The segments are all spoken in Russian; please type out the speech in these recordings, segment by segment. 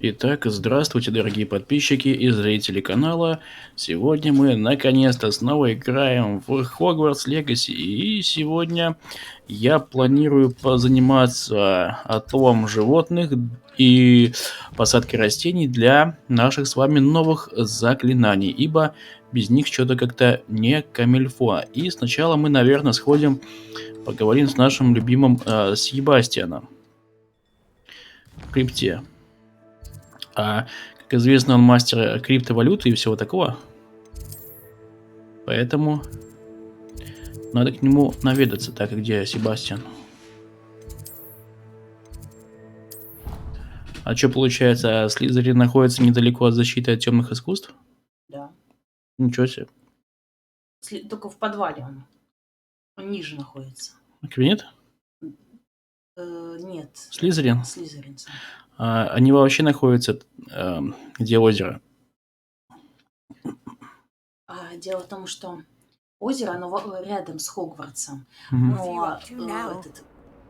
Итак, здравствуйте, дорогие подписчики и зрители канала. Сегодня мы наконец-то снова играем в Хогвартс Легаси. И сегодня я планирую позаниматься отловом животных и посадкой растений для наших с вами новых заклинаний. Ибо без них что-то как-то не камильфо. И сначала мы, наверное, сходим, поговорим с нашим любимым Себастьяном в крипте. Как известно, он мастер криптовалюты и всего такого. Поэтому надо к нему наведаться. Так, где Себастьян? А что получается, Слизерин находится недалеко от защиты от темных искусств? Да. Ничего себе. Только в подвале он. Он ниже находится. Кабинет? Нет. Слизерин? Слизерин. Они вообще находятся где озеро? Дело в том, что озеро, оно рядом с Хогвартсом. Мгм. Но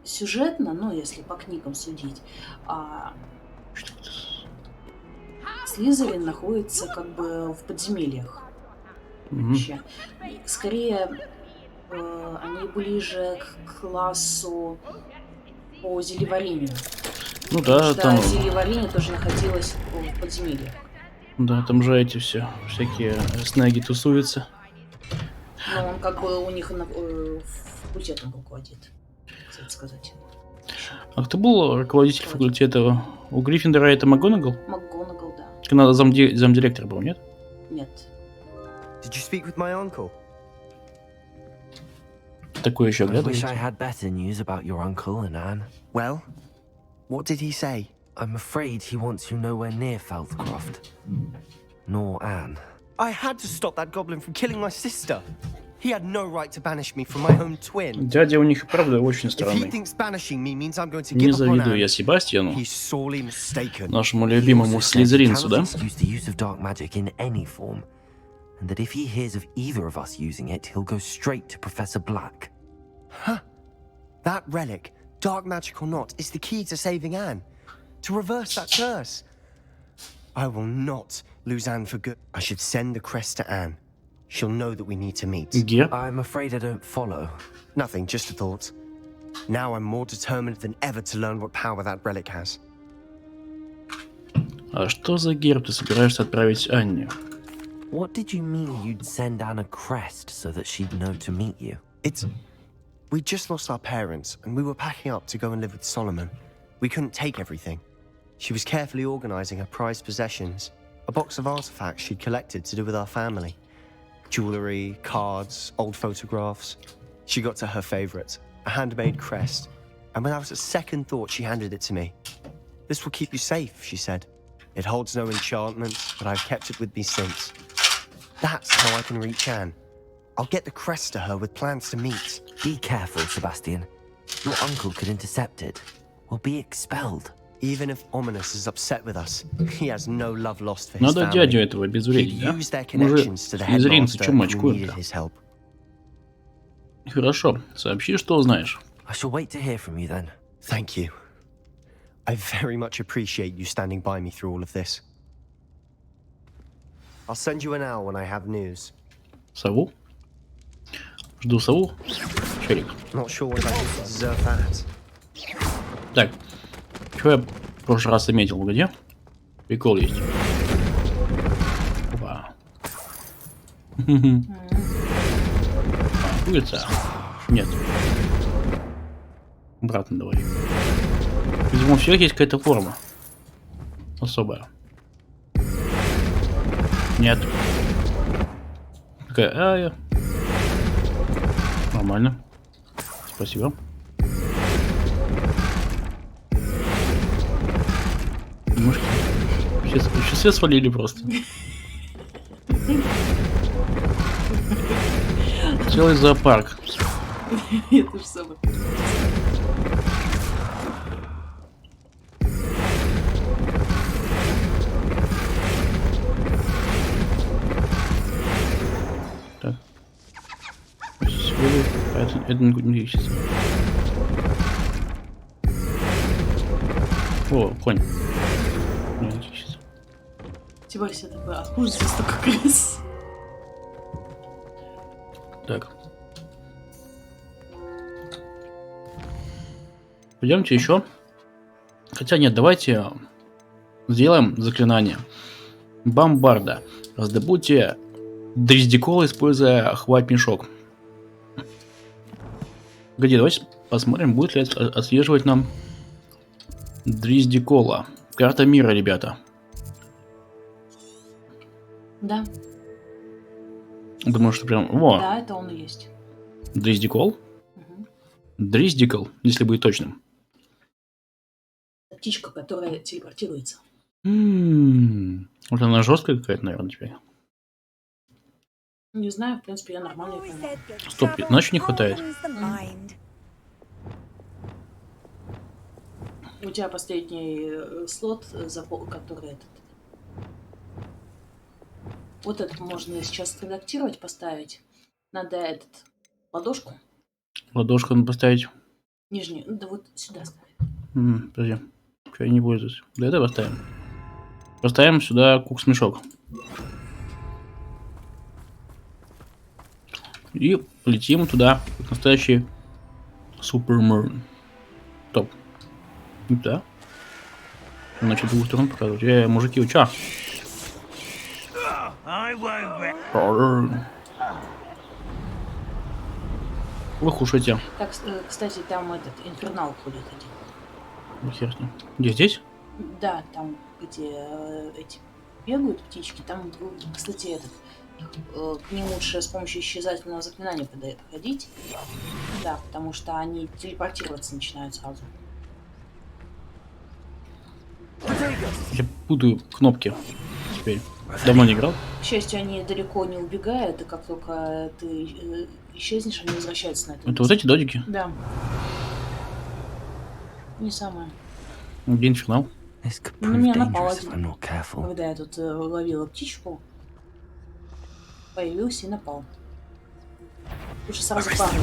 сюжетно, ну, если по книгам судить, Слизерин находится как бы в подземельях. Вообще. Скорее, они ближе к классу по зельеварению. Ну да, там... Зельеварение тоже находилось в подземельях. Да, там же эти все всякие снеги тусуются. Но он как бы у них факультетом руководит, кстати сказать. А кто был руководитель факультета? У Гриффиндора это МакГонагал? МакГонагал, да. Она замдиректор был, нет? Нет. Did you speak with my uncle? Такой еще I wish оглядывается. I had better news about your uncle and Anne. Well, what did he say? I'm afraid he wants you nowhere near Falthcroft. Nor Anne. I had to stop that goblin from killing my sister. He had no right to banish me from my own twin. Дядя у них и правда очень If he странный. thinks banishing me means I'm going to Не give up on завидую Anne, я Себастьяну, he's sorely mistaken. нашему He любимому also said he слизеринцу, да? cannot excuse the use of dark magic in any form, and that if he hears of either of us using it, he'll go straight to Professor Black. Huh? That relic, dark magic or not, is the key to saving Anne. To reverse that curse. I will not lose Anne for good. I should send the crest to Anne. She'll know that we need to meet. Герб? I'm afraid I don't follow. Nothing, just a thought. Now I'm more determined than ever to learn what power that relic has. А что за герб ты собираешься отправить Анне? What did you mean you'd send Anne a crest so that she'd know to meet you? We just lost our parents, and we were packing up to go and live with Solomon. We couldn't take everything. She was carefully organizing her prized possessions, a box of artifacts she'd collected to do with our family. Jewelry, cards, old photographs. She got to her favorite, a handmade crest, and without a second thought she handed it to me. This will keep you safe, she said. It holds no enchantment, but I've kept it with me since. That's how I can reach Anne. I'll get the crest to her with plans to meet. Be careful, Sebastian. Your uncle could intercept it. We'll be expelled. Even if Ominous is upset with us, he has no love lost for his Надо family. дядю этого обезвредить, да? Мы же слизеринцы, чё мочкуем-то? His help. Хорошо, сообщи, что узнаешь. I shall wait to hear from you then. Thank you. I very much appreciate you standing by me through all of this. I'll send you an hour when I have news. Сову? Жду сову. Черик. Not sure what I did to deserve that. Так, что я в прошлый раз заметил? Где? Прикол есть. Опа. Курица? Нет. Обратно давай. Видимо, у всех есть какая-то форма. Особая. Нет. Такая, нормально. Спасибо. Мышки. Сейчас все свалили просто. Целый зоопарк. Это же самое. Так. Это не ищется. О, конь. Типа все такое, откуда здесь столько крыс? Так. Пойдемте еще. Хотя нет, давайте сделаем заклинание. Бомбарда. Раздобудьте дриздикол, используя хват-мешок. Погоди, давайте посмотрим, будет ли отслеживать нам дриздикола. Карта мира, ребята. Да. Думаю, что прям... Во! Да, это он и есть. Дриздикол? Угу. Дриздикол, если быть точным. Птичка, которая телепортируется. Вот она жесткая какая-то, наверное, теперь. Не знаю, в принципе, я нормально ее понимаю. Стоп, иначе не хватает. У тебя последний слот, который этот. Вот этот можно сейчас редактировать, поставить. Надо ладошку. Ладошку надо поставить. Нижнюю. Да вот сюда ставить. Подожди. Что я не пользуюсь? Да это поставим. Поставим сюда кукс-мешок. И полетим туда, как настоящий супермен. Топ. Да. Значит, другую сторону показывать. Мужики, вы чё? Вы кушайте. Так, кстати, там этот инфернал ходит один. Ну, хер с ним. Где, здесь? Да, там, где эти бегают птички, там, кстати, к ним лучше с помощью исчезательного заклинания подходить. Да, потому что они телепортироваться начинают сразу. Я путаю кнопки теперь. Давно не играл? К счастью, они далеко не убегают, и как только ты исчезнешь, они возвращаются на это. Это вот эти додики? Да. Не самое. Где инфернал? На меня напал один. Когда я тут ловила птичку, появился и напал. Лучше сразу пару.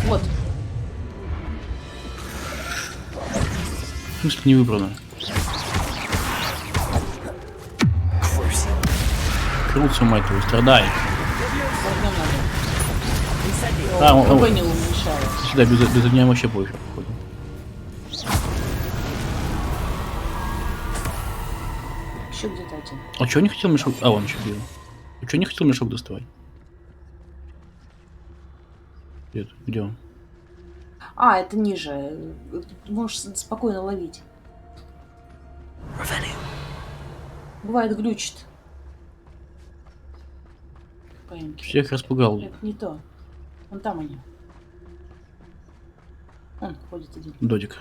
Вот. В смысле не выбрано? Крутся, мать твою, страдай. Он не уменьшает. сюда без огня вообще пофиг, походу. Еще где-то один. А чё не хотел мешок? А, он еще бил. А чё не хотел мешок доставать? Где он? А, это ниже. Можешь спокойно ловить. Бывает глючит. Паиньки. Всех распугал. Это не то. Вон там они. Он ходит один. Додик.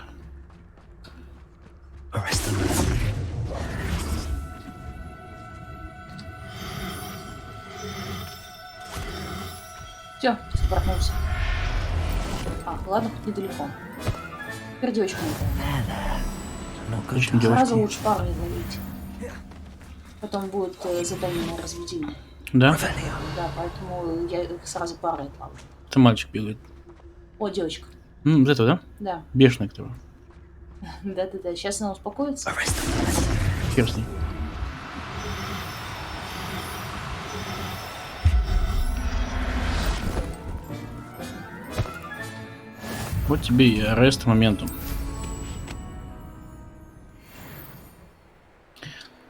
Все, стопорнулся. А, ладно, хоть недалеко. Теперь девочку Очень сразу девочки. лучше пару ловить. Потом будет задание на разведение. Да? Да, поэтому я сразу пары ловлю. Это мальчик бегает. О, девочка. Вот это, да? Да. Бешеный кто. Да-да-да. Сейчас она успокоится. Хер с ней. Вот тебе и арест моментум.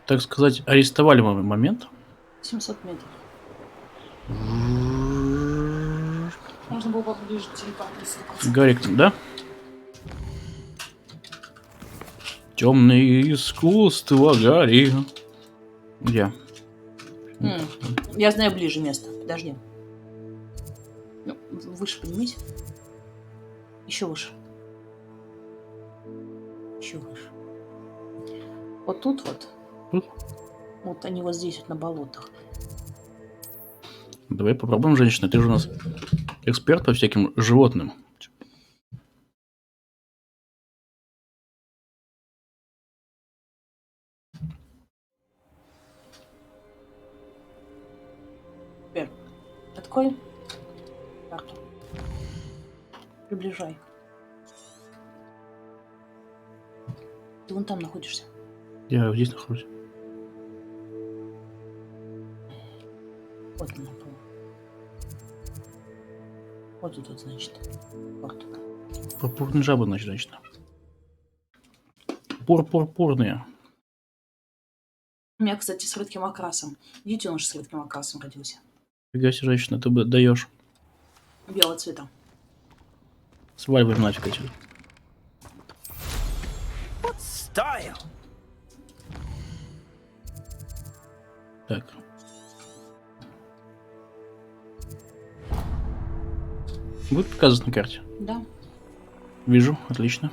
Так сказать, арестовали мы момент. 700 метров. Можно было поближе телепортироваться. Гарик, да? Темные искусства, Гарри. Где? Я знаю ближе место. Подожди. Ну, выше поднимись. Еще выше. Еще выше. Вот тут вот. Тут? Вот они вот здесь вот на болотах. Давай попробуем, женщина. Ты же у нас эксперт по всяким животным. Теперь открой карту. Приближай. Ты вон там находишься. Я здесь нахожусь. Вот она. Вот тут, значит. Вот. Пурпурные жабы, значит. Пурпурные. У меня, кстати, с редким окрасом. Видите, он же с редким окрасом родился. Фига себе, женщина, ты даешь. Белого цвета. Сваливаем нафиг отсюда. Style. Так. Будет показывать на карте? Да. Вижу, отлично.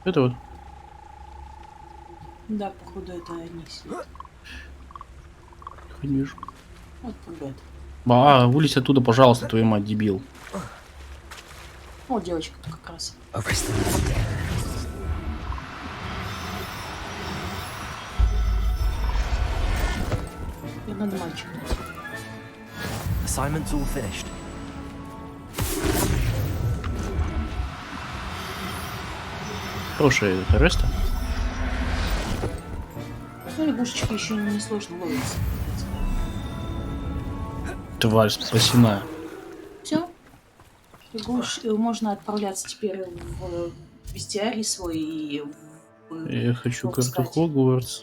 Это вот. Да, походу, это Анис. Не вижу. Вот пугает. Вылезь оттуда, пожалуйста, твою мать, дебил. О, девочка-то как раз. И надо мальчика. Assignment's all finished. Хорошая это Реста. Ну, лягушечки еще не сложно ловиться. Тварь спасена. Все. Можно отправляться теперь в бестиарий свой и Я хочу карту выпускать. Хогвартс.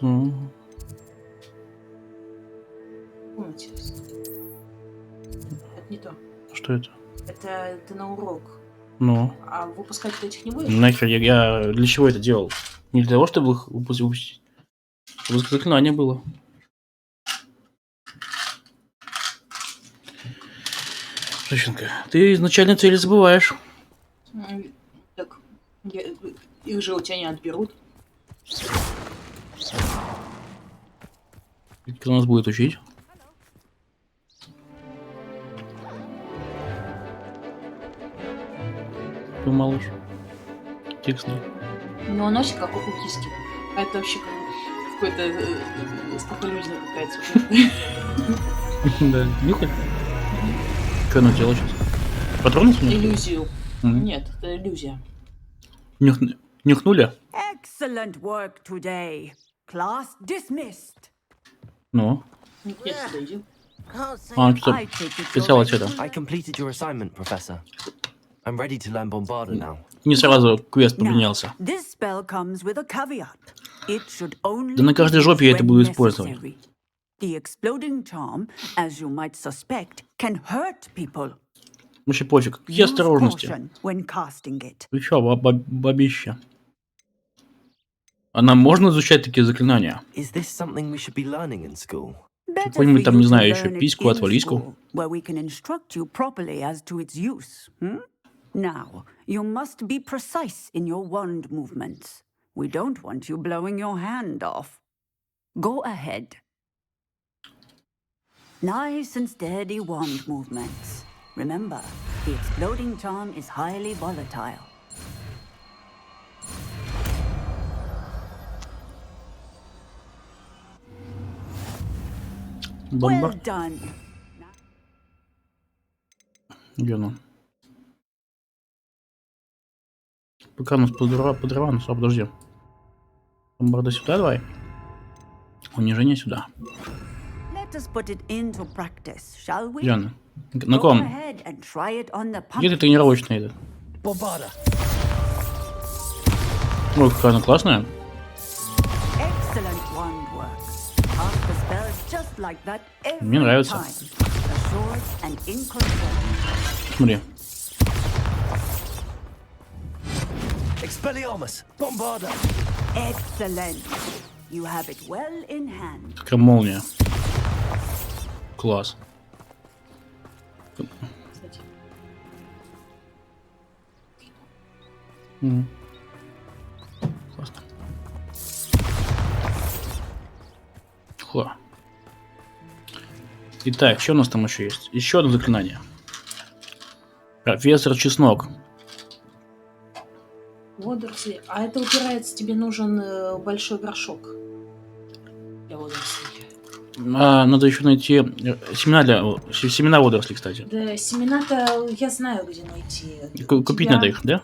Помните? Это не то. Что это? Это ты на урок. Ну. А выпускать ты этих не будешь? Нахер, я для чего это делал? Не для того, чтобы их выпустить. Чтобы заклинание было. Женщинка, ты изначально цели забываешь. Так, их же у тебя не отберут. Кто нас будет учить? Ты малыш. Текстный. Но носик как у кукиски. А это вообще как какой-то стополюзина какая-то. Да, нюхай. Что она делала сейчас? Патроны сняли? Иллюзию. Нет, это иллюзия. Нюхнули? Excellent work today. Class dismissed. Ну. Нет, сюда иди. Что писала это? I completed your assignment, Professor. I'm ready to learn Bombarda now. Не сразу квест Now, поменялся. this spell comes with a caveat. It should only Да на каждой be жопе я это used буду when использовать. necessary. The exploding charm, as you might suspect, can hurt people. Вообще пофиг. Какие Use осторожности? caution when casting it. Ты чё, бабища? А нам можно изучать такие заклинания? Is this something we should be learning in school? Better Какой-нибудь for там, you не to знаю, еще learn it письку, in отвалиску. school, where we can instruct you properly as to its use. Now, you must be precise in your wand movements. We don't want you blowing your hand off. Go ahead. Nice and steady wand movements. Remember, the exploding charm is highly volatile. Well Бомбард? done. Где она? Пока у нас подрова, ну, подожди. Бомбарда сюда давай. Унижение сюда. Let us put it into practice, shall we? Где она? На Go ком? ahead and try it on the Где ты pumpkin. тренировочный этот? Bombarda! Ой, какая она классная. Excellent wand work. Cast the spells just like that every Мне нравится. time. Assured and in control. Смотри. Expelliarmus! Bombarda! Excellent. You have it well in hand. Какая молния. Класс. Кстати. Классно. Фу. Итак, что у нас там еще есть? Еще одно заклинание. Профессор Чеснок. Водоросли. А это упирается, тебе нужен большой горшок для водорослей. Надо еще найти семена водорослей, кстати. Да, семена-то я знаю, где найти. Купить надо их, да?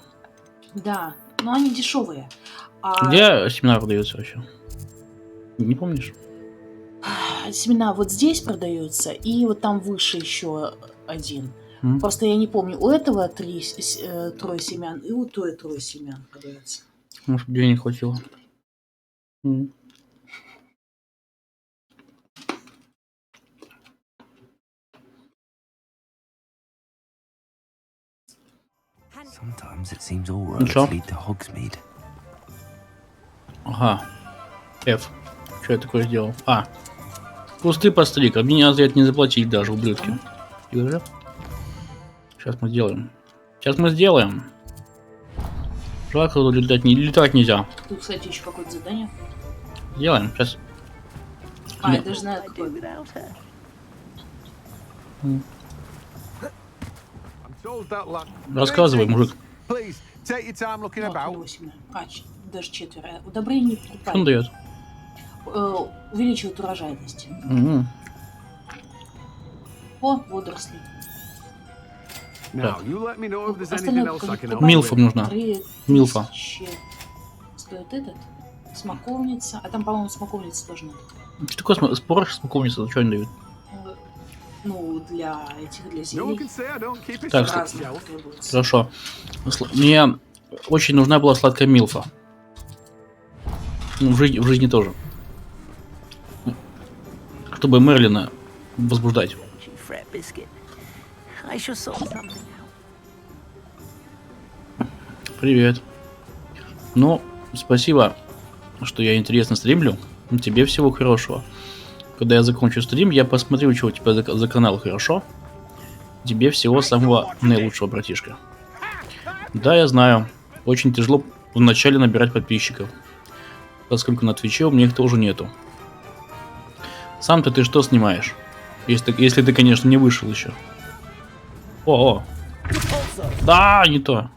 Да, но они дешевые. Где семена продаются вообще? Не помнишь? Семена вот здесь продаются, и вот там выше еще один. Просто я не помню, у этого трое семян, и у той трое семян продается. Может, денег хватило. Sometimes it seems all roads lead to Hogsmeade. Ага. F. Что я такое сделал? Кусты постриг. А мне за это не заплатить даже, ублюдки. Сейчас мы сделаем. Жалко, тут летать нельзя. Тут, кстати, еще какое-то задание. Делаем, сейчас. Я даже знаю, какое. Рассказывай, мужик. Даже 4. Удобрение не покупай. Что он дает? Увеличивает урожайность. О, водоросли. Милфа нужна. Милфа. Стоит этот. Смоковница. А там, по-моему, смоковница тоже надо. Что такое спорож смоковница? Что они дают? Ну, для зелий. Так, хорошо. Мне очень нужна была сладкая милфа. Ну, в жизни тоже. Чтобы Мерлина возбуждать. Привет. Ну, спасибо, что я интересно стримлю. Тебе всего хорошего. Когда я закончу стрим, я посмотрю, что у тебя за канал, хорошо? Тебе всего самого наилучшего, братишка. Да, я знаю. Очень тяжело вначале набирать подписчиков. Поскольку на Твиче у меня их тоже нету. Сам-то ты что снимаешь? Если ты, конечно, не вышел еще. О! Да, не то.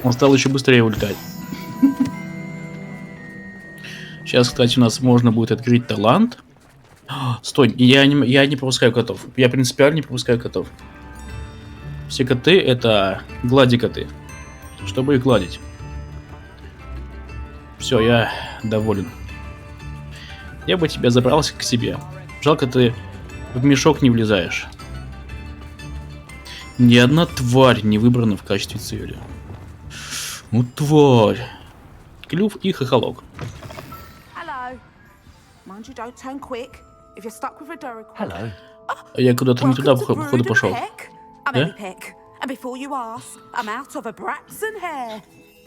Он стал еще быстрее улетать. Сейчас, кстати, у нас можно будет открыть талант. Стой, я не пропускаю котов. Я принципиально не пропускаю котов. Все коты это глади коты. Чтобы их гладить. Все, я доволен. Я бы тебя забрался к себе. Жалко, ты в мешок не влезаешь. Ни одна тварь не выбрана в качестве цели. Ну, тварь. Клюв и хохолок. Я куда-то не туда, походу, пошел. Да?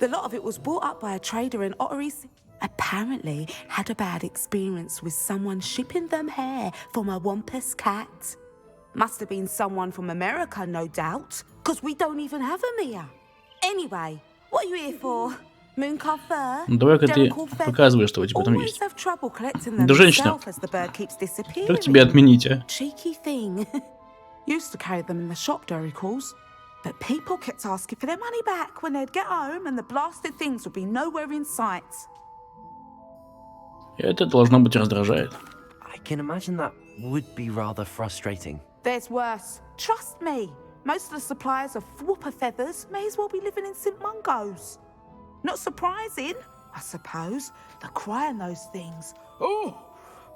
The lot of it was bought up by a trader in Ottery's. Apparently had a bad experience with someone shipping them hair from a wampus cat. Must have been someone from America, no doubt, because we don't even have them here. Anyway, what are you here for? Mooncar fur? Ну давай-ка ты показывай, что у тебя там есть. Да, женщина, как тебе отменить, а? Cheeky thing. Used to carry them in the shop, Derry calls. But people kept asking for their money back when they'd get home and the blasted things would be nowhere in sight. Это должно быть раздражает. I can imagine that would be rather frustrating. There's worse. Trust me. Most of the suppliers of whooper feathers may as well be living in St. Mungo's. Not surprising, I suppose. The cry on those things. Oh,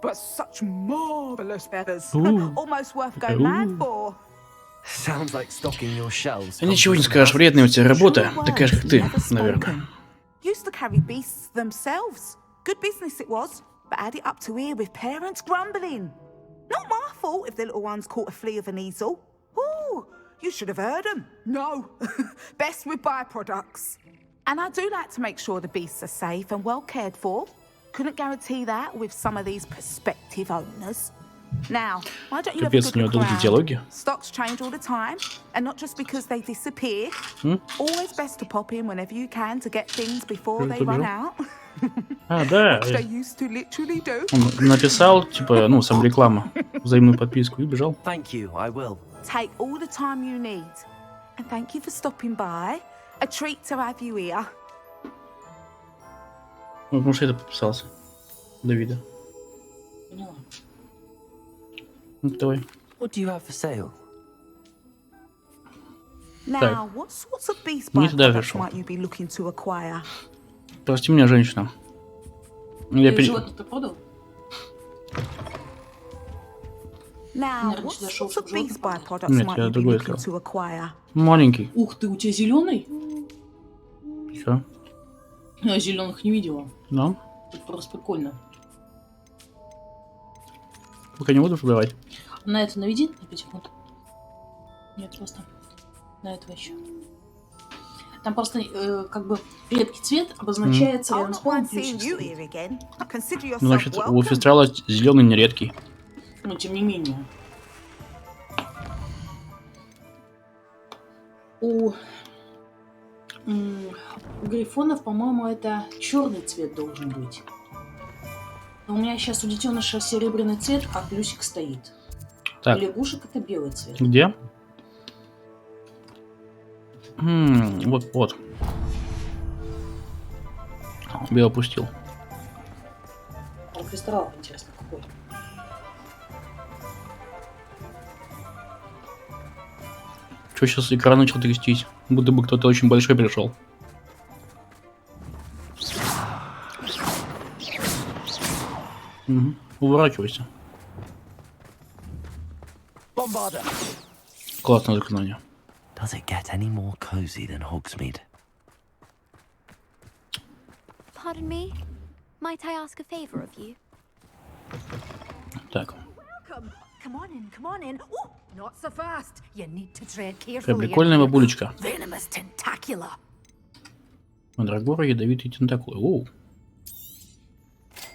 but such marvelous feathers. Almost worth going mad for. Sounds like stocking your shelves. Ничего не скажешь, вредная у тебя работа, такая же, как ты, наверное. Used to carry beasts themselves. Good business it was, but had it up to here with parents grumbling. Not my fault if the little ones caught a flea of an easel. Ooh, you should have heard them. No, best with byproducts. And I do like to make sure the beasts are safe and well cared for. Couldn't guarantee that with some of these prospective owners. Now, why don't you have a Капец, good у него look долгие around? диалоги. Stocks change all the time, and not just because they disappear. Always best to pop in whenever you can to get things before they run out. А, да. Which they used to literally do. Он написал, типа, ну, сам реклама, взаимную подписку и бежал. Thank you, I will. Take all the time you need. And thank you for stopping by. A treat to have you here. Ну, потому что это подписался. Давида. Поняла. Ну, давай. What do you have for sale? Now, what sorts of beast Не туда byproducts пришел. might you be looking to acquire? Прости меня, женщина. Я Ты пере... животных-то продал? Now, Наверное, what сюда шел, sorts of чтобы beast животных byproducts Нет, might я you be другое looking сказал. to acquire? Маленький. Ух ты, у тебя зеленый? Все. Я зеленых не видела. Ну, Это просто прикольно. пока не буду выбирать. На это наведи на 5 секунд. Нет, просто на этого еще. Там просто как бы редкий цвет обозначается рядом с полом ключик стоит. Ну, значит, у Фистрала зеленый не редкий. Но тем не менее. У грифонов, по-моему, это черный цвет должен быть. Но у меня сейчас у детеныша серебряный цвет, а плюсик стоит. Так. У лягушек это белый цвет. Где? Вот. Я опустил. У кристаллов, интересно, какой. Что сейчас экран начал трястись? Будто бы кто-то очень большой пришел. Угу. Уворачивайся. Классное заклинание. Does it get any more cozy than Hogsmeade? Pardon me? Might I ask a favor of you? Так. Come on in. Oh, not so fast. You need to tread Какая carefully. прикольная бабулечка. Venomous tentacula. Мандрагора, ядовитый тентакул. Оу.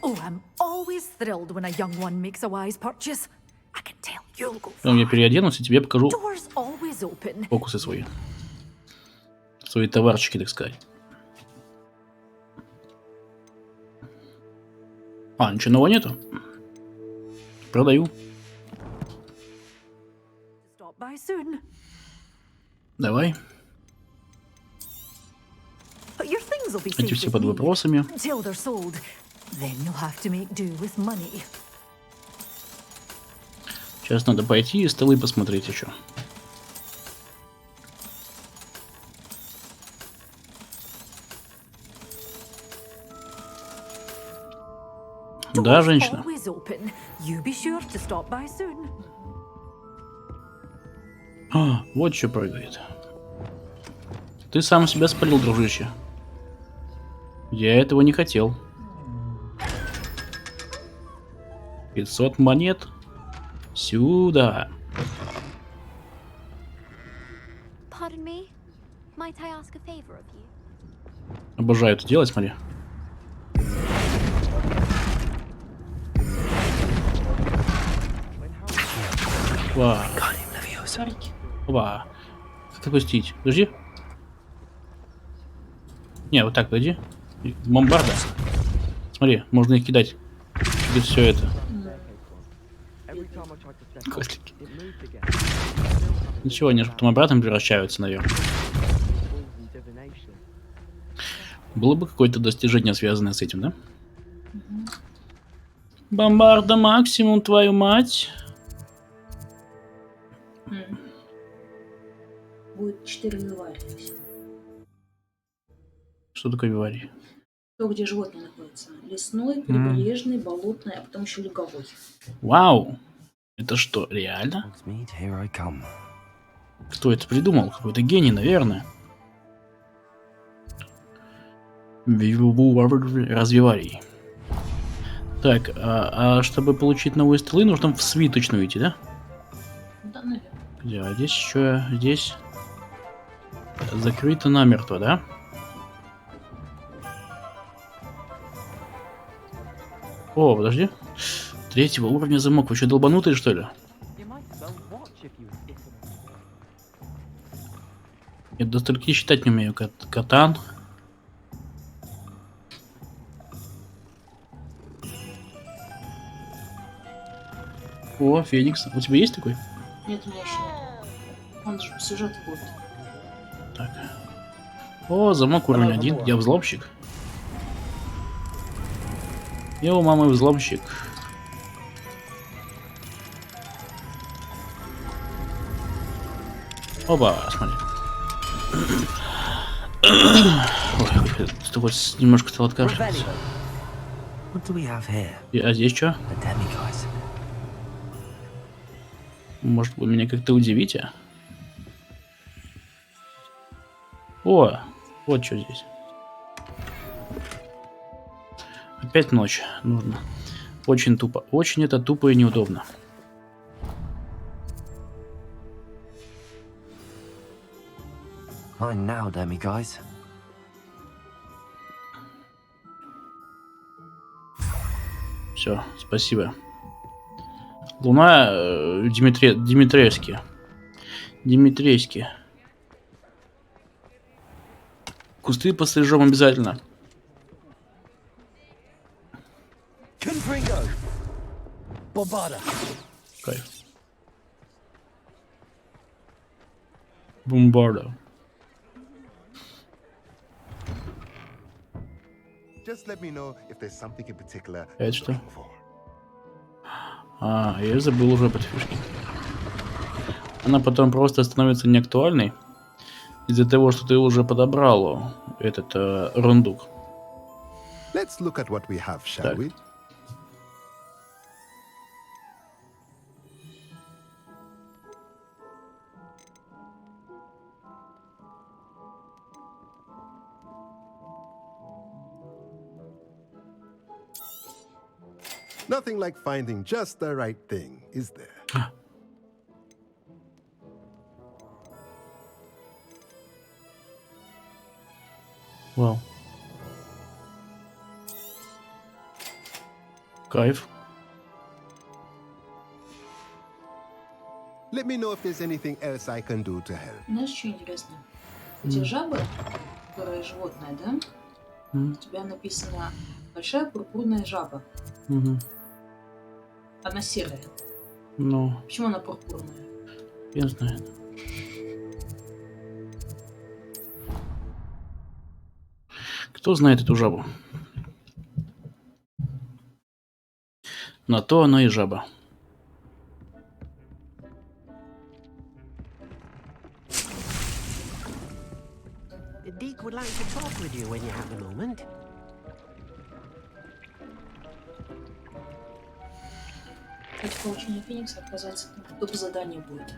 Oh, I'm always thrilled when a young one makes a wise purchase. I can tell you'll go Потом я far. переоденусь и тебе покажу Doors always open. фокусы свои. Свои товарчики, так сказать. А, ничего нового нету? Продаю. Stop by soon. Давай. But your things will be Эти safe все with под me вопросами. until they're sold. Then you'll have to make do with money. Сейчас надо пойти и столы посмотреть еще. Да, женщина. Always open. You be sure to stop by soon. А, вот что прыгает. Ты сам себя спалил, дружище. Я этого не хотел. 500 монет. Сюда. Pardon me? Might I ask a favor of you? Обожаю это делать, смотри. Ва. Шарики. Ва. Как отпустить? Подожди. Не, вот так, подожди. Бомбарда. Смотри, можно их кидать. И все это. Кослики. Ничего, они же потом обратно превращаются, наверное. Было бы какое-то достижение, связанное с этим, да? Бомбарда максимум, твою мать. Будет 4 виварии. Что такое виварий? То, где животные находятся. Лесной, прибрежный, болотный, а потом еще луговой. Вау! Это что, реально? Hogsmeade, here I come. Кто это придумал? Какой-то гений, наверное. Развиварий. Так, а чтобы получить новые столы, нужно в свиточную идти, да? Да, наверное. Где? А здесь еще, здесь закрыто намертво, да? О, подожди. 3-го уровня замок. Вы что, долбанутые, что ли? Я до столько считать не умею. Катан. О, Феникс. У тебя есть такой? Нет, у меня еще. Он же по сюжету будет. Так. О, замок уровень 1. Я взломщик. Я у мамы взломщик. Опа, смотри. Ой, такой немножко стал откашливаться. А здесь что? Может, вы меня как-то удивите? О, вот что здесь. Опять ночь нужно. Очень тупо. Очень это тупо и неудобно. Mine now, dummy guys. Все, спасибо. Луна Димитриевский. Кусты пострижем обязательно. Кайф. Бомбарда. Это что? А, я забыл уже под фишки. Она потом просто становится неактуальной из-за того, что ты уже подобрал этот рундук. Так. Nothing like finding just the right thing, is there? Вау. Кайф. Let me know if there's anything else I can do to help. Знаешь, что интересно? Эти жабы, которые животное, да? У тебя написано большая пурпурная жаба. Она серая. Ну. Почему она пурпурная? Я знаю. Кто знает эту жабу? На то она и жаба. Dick would like to talk with you when you have a moment. Ради получения Феникса оказаться топ задание будет.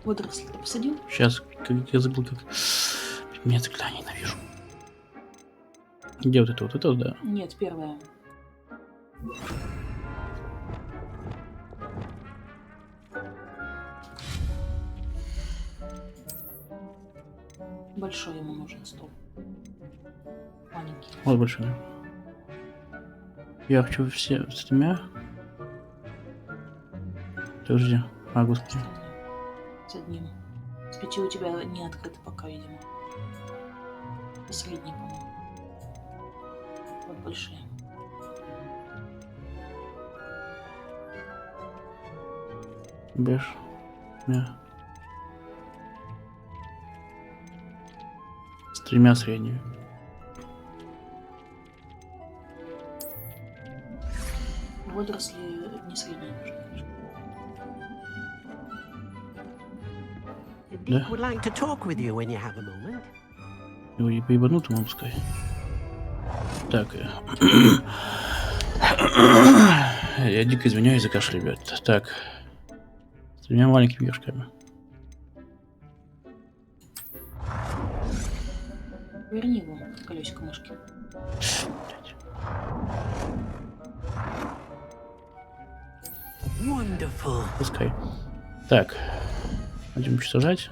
Водоросли ты посадил? Сейчас, я забыл, как... Меня заклинания ненавижу. Где вот это? Вот это, да? Нет, первое. Большой ему нужен стол. Маленький. Вот большой. Я хочу все с тремя. Подожди. А, господи. С одним. С 5 у тебя не открыто пока, видимо. И средний, по-моему. Вот большие. Бэш. Мя. С 3 средними. Водоросли не средние нужны. Dick would like to talk with you when you have a moment. Его и поебанут ему пускай. Так. Я дико извиняюсь за кашель, ребят. Так. С 3 маленькими горшками. Верни его, колесико мышки. Wonderful. Пускай. Так. Будем уничтожать.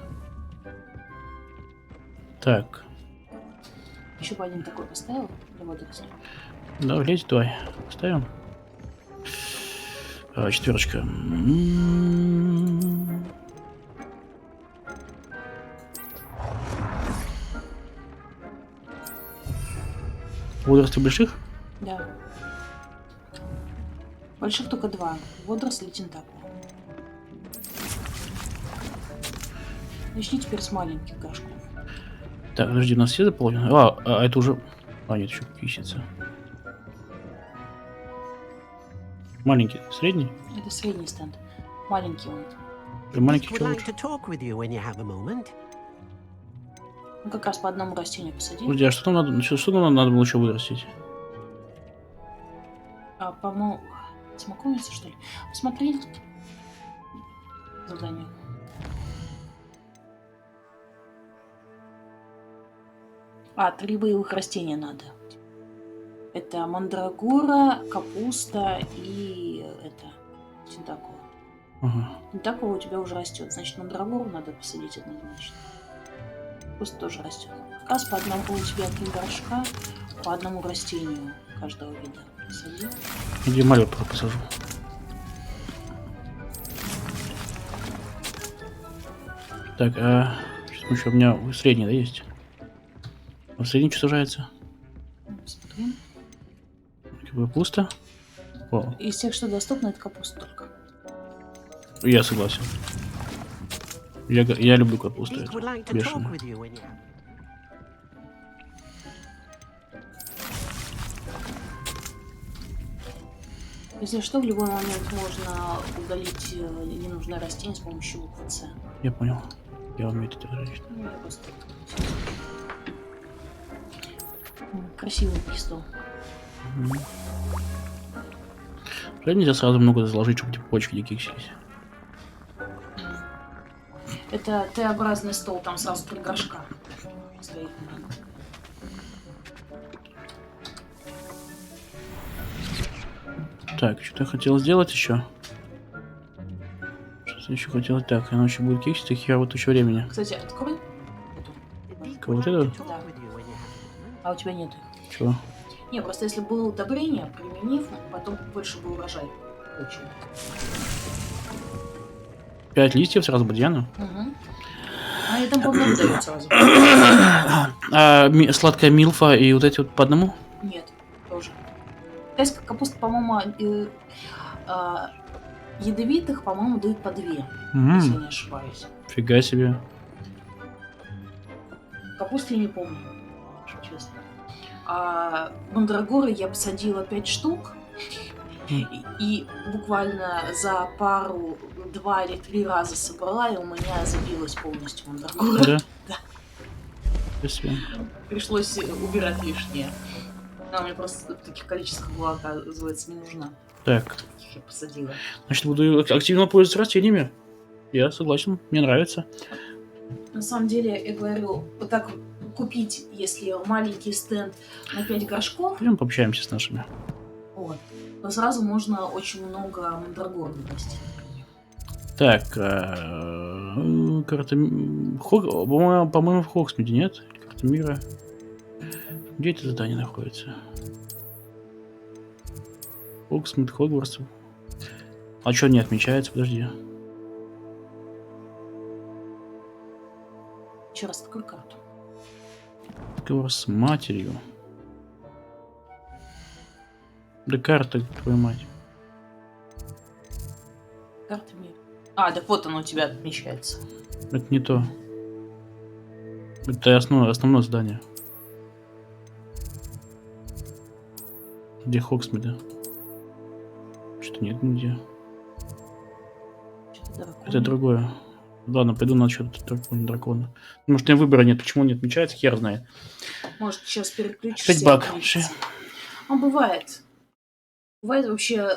Так. Еще бы один такой поставил для водорослей. Да, влезь, давай. Ставим. Четверочка. Водоросли больших? Да. Больших только 2. Водоросли, тентакулы. Начни теперь с маленьких горшков. Так, подожди, у нас все заполнены? А это уже... нет, еще кисится. Маленький, средний? Это средний стенд. Маленький он. Маленький Would что like лучше? to talk with you when you have a moment. Ну, как раз по одному растению посадил. Подожди, а что нам надо, что нам надо было еще вырастить? А, по-моему... Смоковница, что ли? Посмотри. Задание. А, 3 боевых растения надо. Это мандрагора, капуста и это тентакула. Ага. Тентакула у тебя уже растет, значит мандрагору надо посадить однозначно. Капуста тоже растет. Как раз по одному у тебя 3 горшка, по одному растению каждого вида. Посади. Где малю посажу? Так, что еще у меня средний, да, есть? А в средний что сажается? Посмотрим. Как бы пусто. О, Из тех, что доступно, это капуста только. я согласен. Я люблю капусту. Deek эту, would like to talk бешеную. with you when you have. Если что, в любой момент можно удалить ненужное растение с помощью буквы С. Я понял. Я умею это делать. Ну, я просто... Красивый пистол. Жаль, нельзя сразу много заложить, чтобы типа почки не киксились. Это Т-образный стол, там сразу 3 горшка стоит. Так, что-то я хотел сделать еще. Что-то еще хотел. Так, оно еще будет киксить, так хер вот еще времени. Кстати, открой. Deek Кого would ты like там? to talk with you when you have. А у тебя нет их. Чего? Не, просто если было удобрение, применив, потом больше бы урожай получил. 5 листьев сразу бадьяна. Угу. А это по-моему дают сразу. Сладкая милфа и вот эти вот по одному? Нет, тоже. Тайская капуста, по-моему, ядовитых, по-моему, дают по 2, если я не ошибаюсь. Фига себе. Капусты я не помню, если честно. А мандрагоры я посадила 5 штук. И буквально за пару, 2 или 3 раза собрала, и у меня забилась полностью мандрагора. Да? Да. Спасибо. Пришлось убирать лишнее. Она мне просто в таких количествах была, оказывается, не нужна. Так. Я посадила. Значит, буду активно пользоваться растениями. Я согласен, мне нравится. На самом деле, я говорю, вот так купить, если маленький стенд на 5 горшков, Пойдем пообщаемся с нашими. вот, то сразу можно очень много мандрагор вырастить. Так, карта... По-моему, в Хогсмиде, нет? Карта мира. Где это задание находится? Хогсмид, Хогвартс. А что не отмечается? Подожди. Еще раз такую карту. Разговор с матерью. Да карта, твою мать. Карта мира. А, так вот оно у тебя отмечается. Это не то. Это основное задание. Где Хогсмида? Что-то нет нигде. Это другое. Ладно, пойду на что-то дракона. Может, у меня выбора нет. Почему он не отмечается, хер знает. Может, сейчас переключишься. 5 баг. Он бывает. Бывает вообще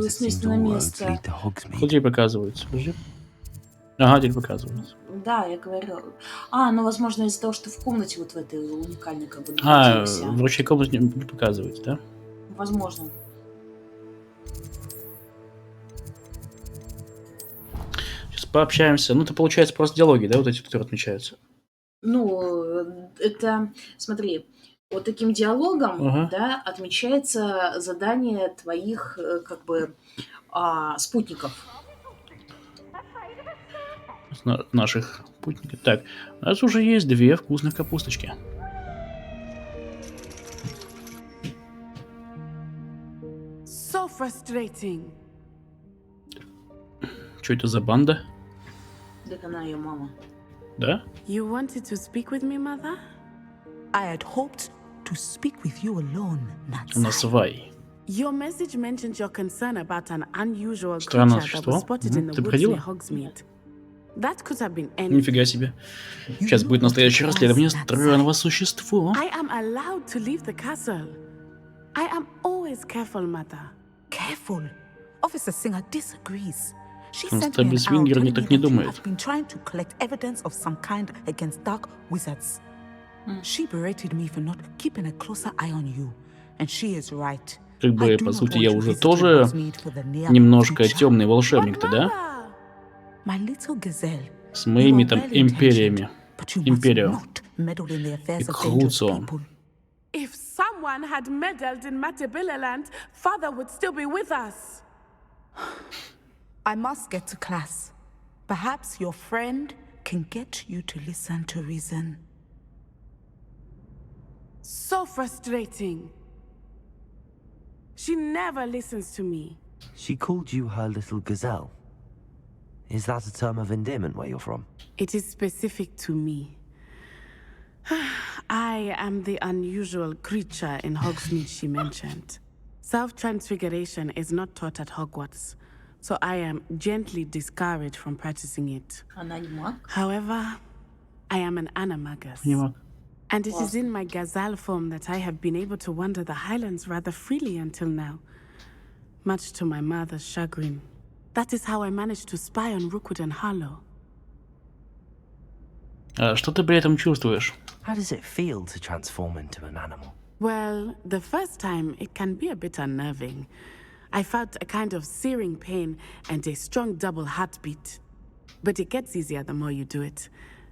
смесь на место. Вот теперь показывается. Подожди. Ага, теперь показывается. Да, я говорю. Ну, возможно, из-за того, что в комнате вот в этой уникальной как бы находился. В ручной комнате не показывается, да? Возможно. Сейчас пообщаемся. Ну, это получается просто диалоги, да, вот эти, которые отмечаются? Ну, это, смотри, вот таким диалогом, Ага. да, отмечается задание твоих, спутников. Наших путников. Так, у нас уже есть 2 вкусных капусточки. So frustrating. Что это за банда? Так она ее мама. Да? You wanted to speak with me, mother? I had hoped to speak with you alone, У нас Natsai. свай. Your message mentioned your concern about an unusual Странное creature that существо. was spotted in the Ты woods проходила? near Hogsmeade. That could have been anything. Нифига себе. Сейчас будет настоящее расследование странного существа. I am allowed to leave the castle. I am always careful, mother. Careful. Officer Singer disagrees. She sent me Констебль an owl Свингер telling не me так не that you думает. have been trying to collect evidence of some kind against dark wizards. She berated me for not keeping a closer eye on you, and she is right. Как бы, I do по not сути, want я you уже visiting тоже Hogsmeade for the near немножко future. темный волшебник-то, да? Mother! My little gazelle. С моими You are там well-intentioned, империями. but you must Империо. not meddle in the affairs И of dangerous Круцо. people. If someone had meddled in Matabeleland, father would still be with us. I must get to class. Perhaps your friend can get you to listen to reason. So frustrating. She never listens to me. She called you her little gazelle. Is that a term of endearment where you're from? It is specific to me. I am the unusual creature in Hogsmeade she mentioned. Self-transfiguration is not taught at Hogwarts, so I am gently discouraged from practicing it. Она не маг? However, I am an animagus. Понимаю. And it is in my gazelle form that I have been able to wander the highlands rather freely until now, much to my mother's chagrin. That is how I managed to spy on Rookwood and Harlow. А что ты при этом чувствуешь? How does it feel to transform into an animal? Well, the first time it can be a bit unnerving. I felt a kind of searing pain and a strong double heartbeat. But it gets easier the more you do it.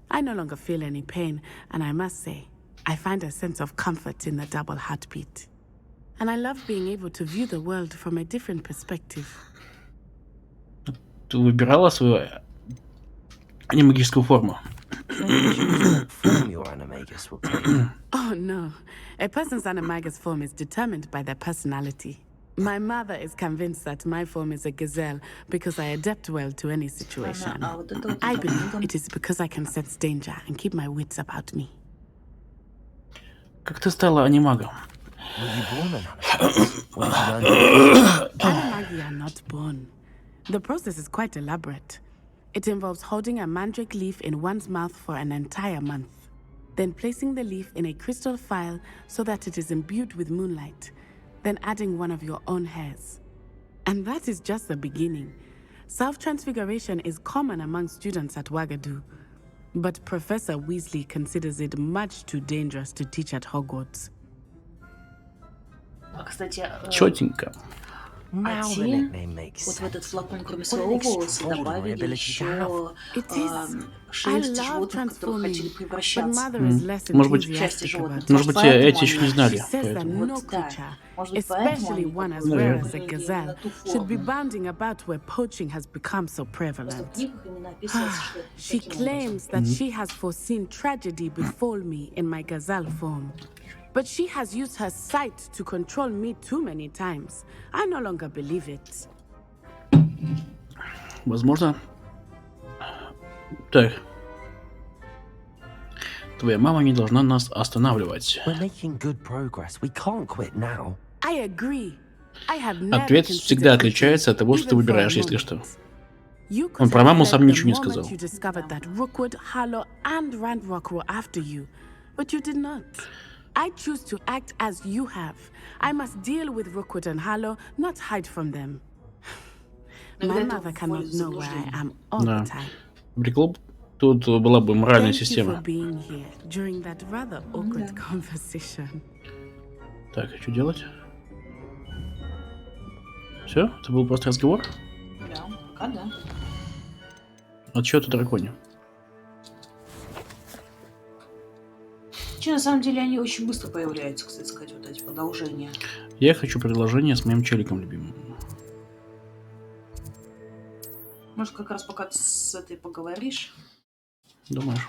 I no longer feel any pain, and I must say, I find a sense of comfort in the double heartbeat. And I love being able to view the world from a different perspective. Ты выбирала свою анимагическую форму? What form your animagus will take? Oh no, a person's animagus form is determined by their personality. My mother is convinced that my form is a gazelle because I adapt well to any situation. I believe it is because I can sense danger and keep my wits about me. Как ты стала анимагом? Were you born an animagus? Or did you learn to- Animagi are not born. The process is quite elaborate. It involves holding a mandrake leaf in one's mouth for an entire month, then placing the leaf in a crystal phial so that it is imbued with moonlight, then adding one of your own hairs. And that is just the beginning. Self-transfiguration is common among students at Wagadu, but Professor Weasley considers it much too dangerous to teach at Hogwarts. Кстати, Четенько. Now the те nickname makes вот в этот sense. флакон, кроме своего волоса, добавили еще шерсть животных, которые хотели But превращаться. mother is less Может быть, enthusiastic about it. Может быть, эти еще не She знали. says that Поэтому. no Вот да. creature, Может быть, поэтому especially они one as попробовали rare as a именно gazelle, ту should be форму. bounding about where poaching has become so Просто в prevalent. книгах именно описывается, что это She таким claims that she has foreseen tragedy befall me in my gazelle form. But she has used her sight to control me too many times. I no longer believe it. Возможно. Так. Твоя мама не должна нас останавливать. We're making good progress. We can't quit now. I agree. I have never Ответ considered всегда quitting, отличается от того, что ты even for a выбираешь, если moment. что. You Он could про have маму fled сам the ничего не moment сказал. you discovered that Rookwood, Harlow, and Randrock were after you, but you did not. I choose to act as you have. I must deal with Rookwood and Harlow, not hide from them. My mother cannot know where I am all Да. the time. Прикол, тут была бы моральная Thank you for система. being here during that rather awkward conversation. Так, а что делать? Все? Это был просто разговор? Да, пока да. Отчет о драконе. Вообще, на самом деле, они очень быстро появляются, кстати сказать, вот эти продолжения. Я хочу предложение с моим челиком любимым. Может, как раз пока ты с этой поговоришь. Думаешь?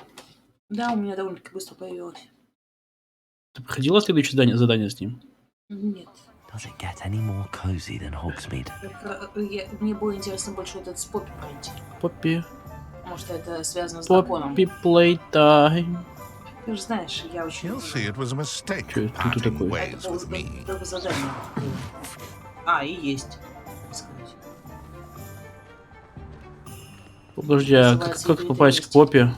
Да, у меня довольно-таки быстро появилось. Ты проходила следующее задание с ним? Нет. Does it get any more cozy than Hogsmeade? Мне было интересно больше вот этот с Поппи пройти. Поппи. Может, это связано с драконом. Поппи Playtime. Ты же знаешь, я очень... You'll see it was a mistake Чё это тут parting такое? ways with me. Только задание. И есть. Подожди, а как попасть к Поппи?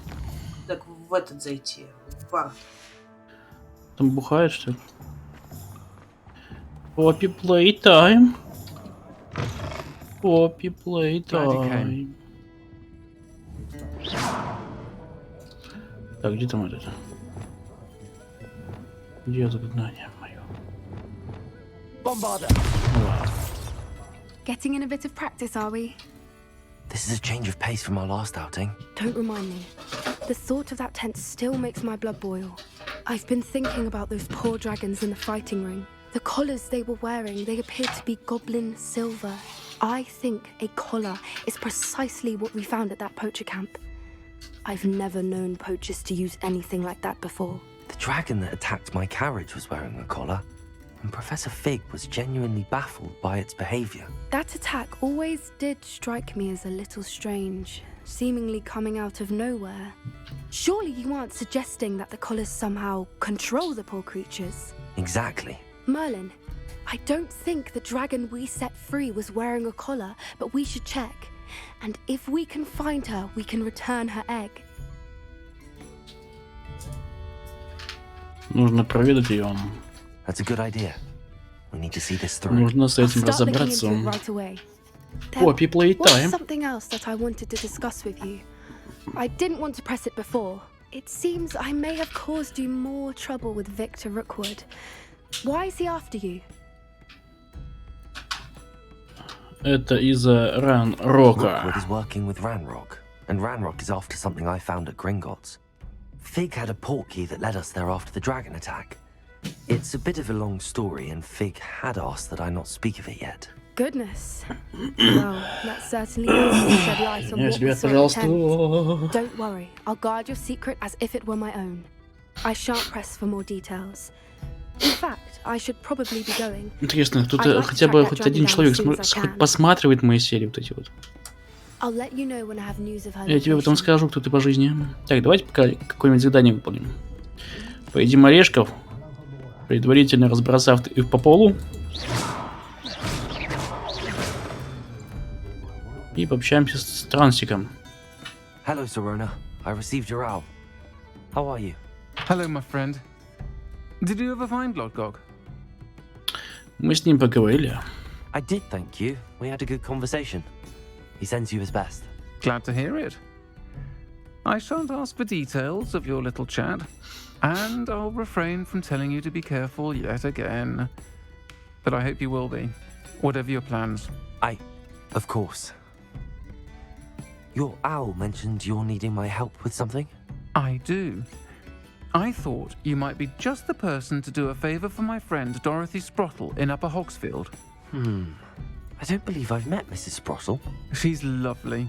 Так в этот зайти, в бар. Там бухает, что ли? Поппи Playtime. Поппи Playtime. Так, где там это? Где заклинание мое? Bombarder! Getting in a bit of practice, are we? This is a change of pace from our last outing. Don't remind me. The thought of that tent still makes my blood boil. I've been thinking about those poor dragons in the fighting ring. The collars they were wearing, they appeared to be goblin silver. I think a collar is precisely what we found at that poacher camp. I've never known poachers to use anything like that before. The dragon that attacked my carriage was wearing a collar, and Professor Fig was genuinely baffled by its behavior. That attack always did strike me as a little strange, seemingly coming out of nowhere. Surely you aren't suggesting that the collars somehow control the poor creatures? Exactly. Merlin, I don't think the dragon we set free was wearing a collar, but we should check. And if we can find her, we can return her egg. Нужно проведать ее. That's a good idea. We need to see this through. Нужно с этим Start looking разобраться. into it right away. Поппи There was Playtime. something else that I wanted to discuss with you. I didn't want to press it before. It seems I may have caused you more trouble with Victor Rookwood. Why is he after you? Это из-за Ранрока. Rookwood is working with Ranrock, and Ranrock is after something I found at Gringotts. Fig had a portkey that led us there after the dragon attack. It's a bit of a long story, and Fig had asked that I not speak of it yet. Goodness. Well, that certainly does shed light on what we saw at the tent. Don't worry, I'll guard your secret as if it were my own. I shan't press for more details. In fact, I should probably be going. Интересно, тут хотя бы хоть один человек хоть посматривает мои серии вот эти вот. I'll let you know when I have news of her. Я тебе потом скажу, кто ты по жизни. Так, давайте пока какое-нибудь задание выполним. Поедим орешков, предварительно разбросав их по полу. И пообщаемся с Трансиком. Hello, Sorona. I received your owl. How are you? Hello, my friend. Did you ever find Lodgog? Мы с ним поговорили. I did, thank you. We had a good conversation. He sends you his best. Glad to hear it. I shan't ask for details of your little chat, and I'll refrain from telling you to be careful yet again. But I hope you will be, whatever your plans. Of course. Your owl mentioned you're needing my help with something? I do. I thought you might be just the person to do a favour for my friend Dorothy Sprottle in Upper Hogsfield. I don't believe I've met Mrs. Sprottle. She's lovely.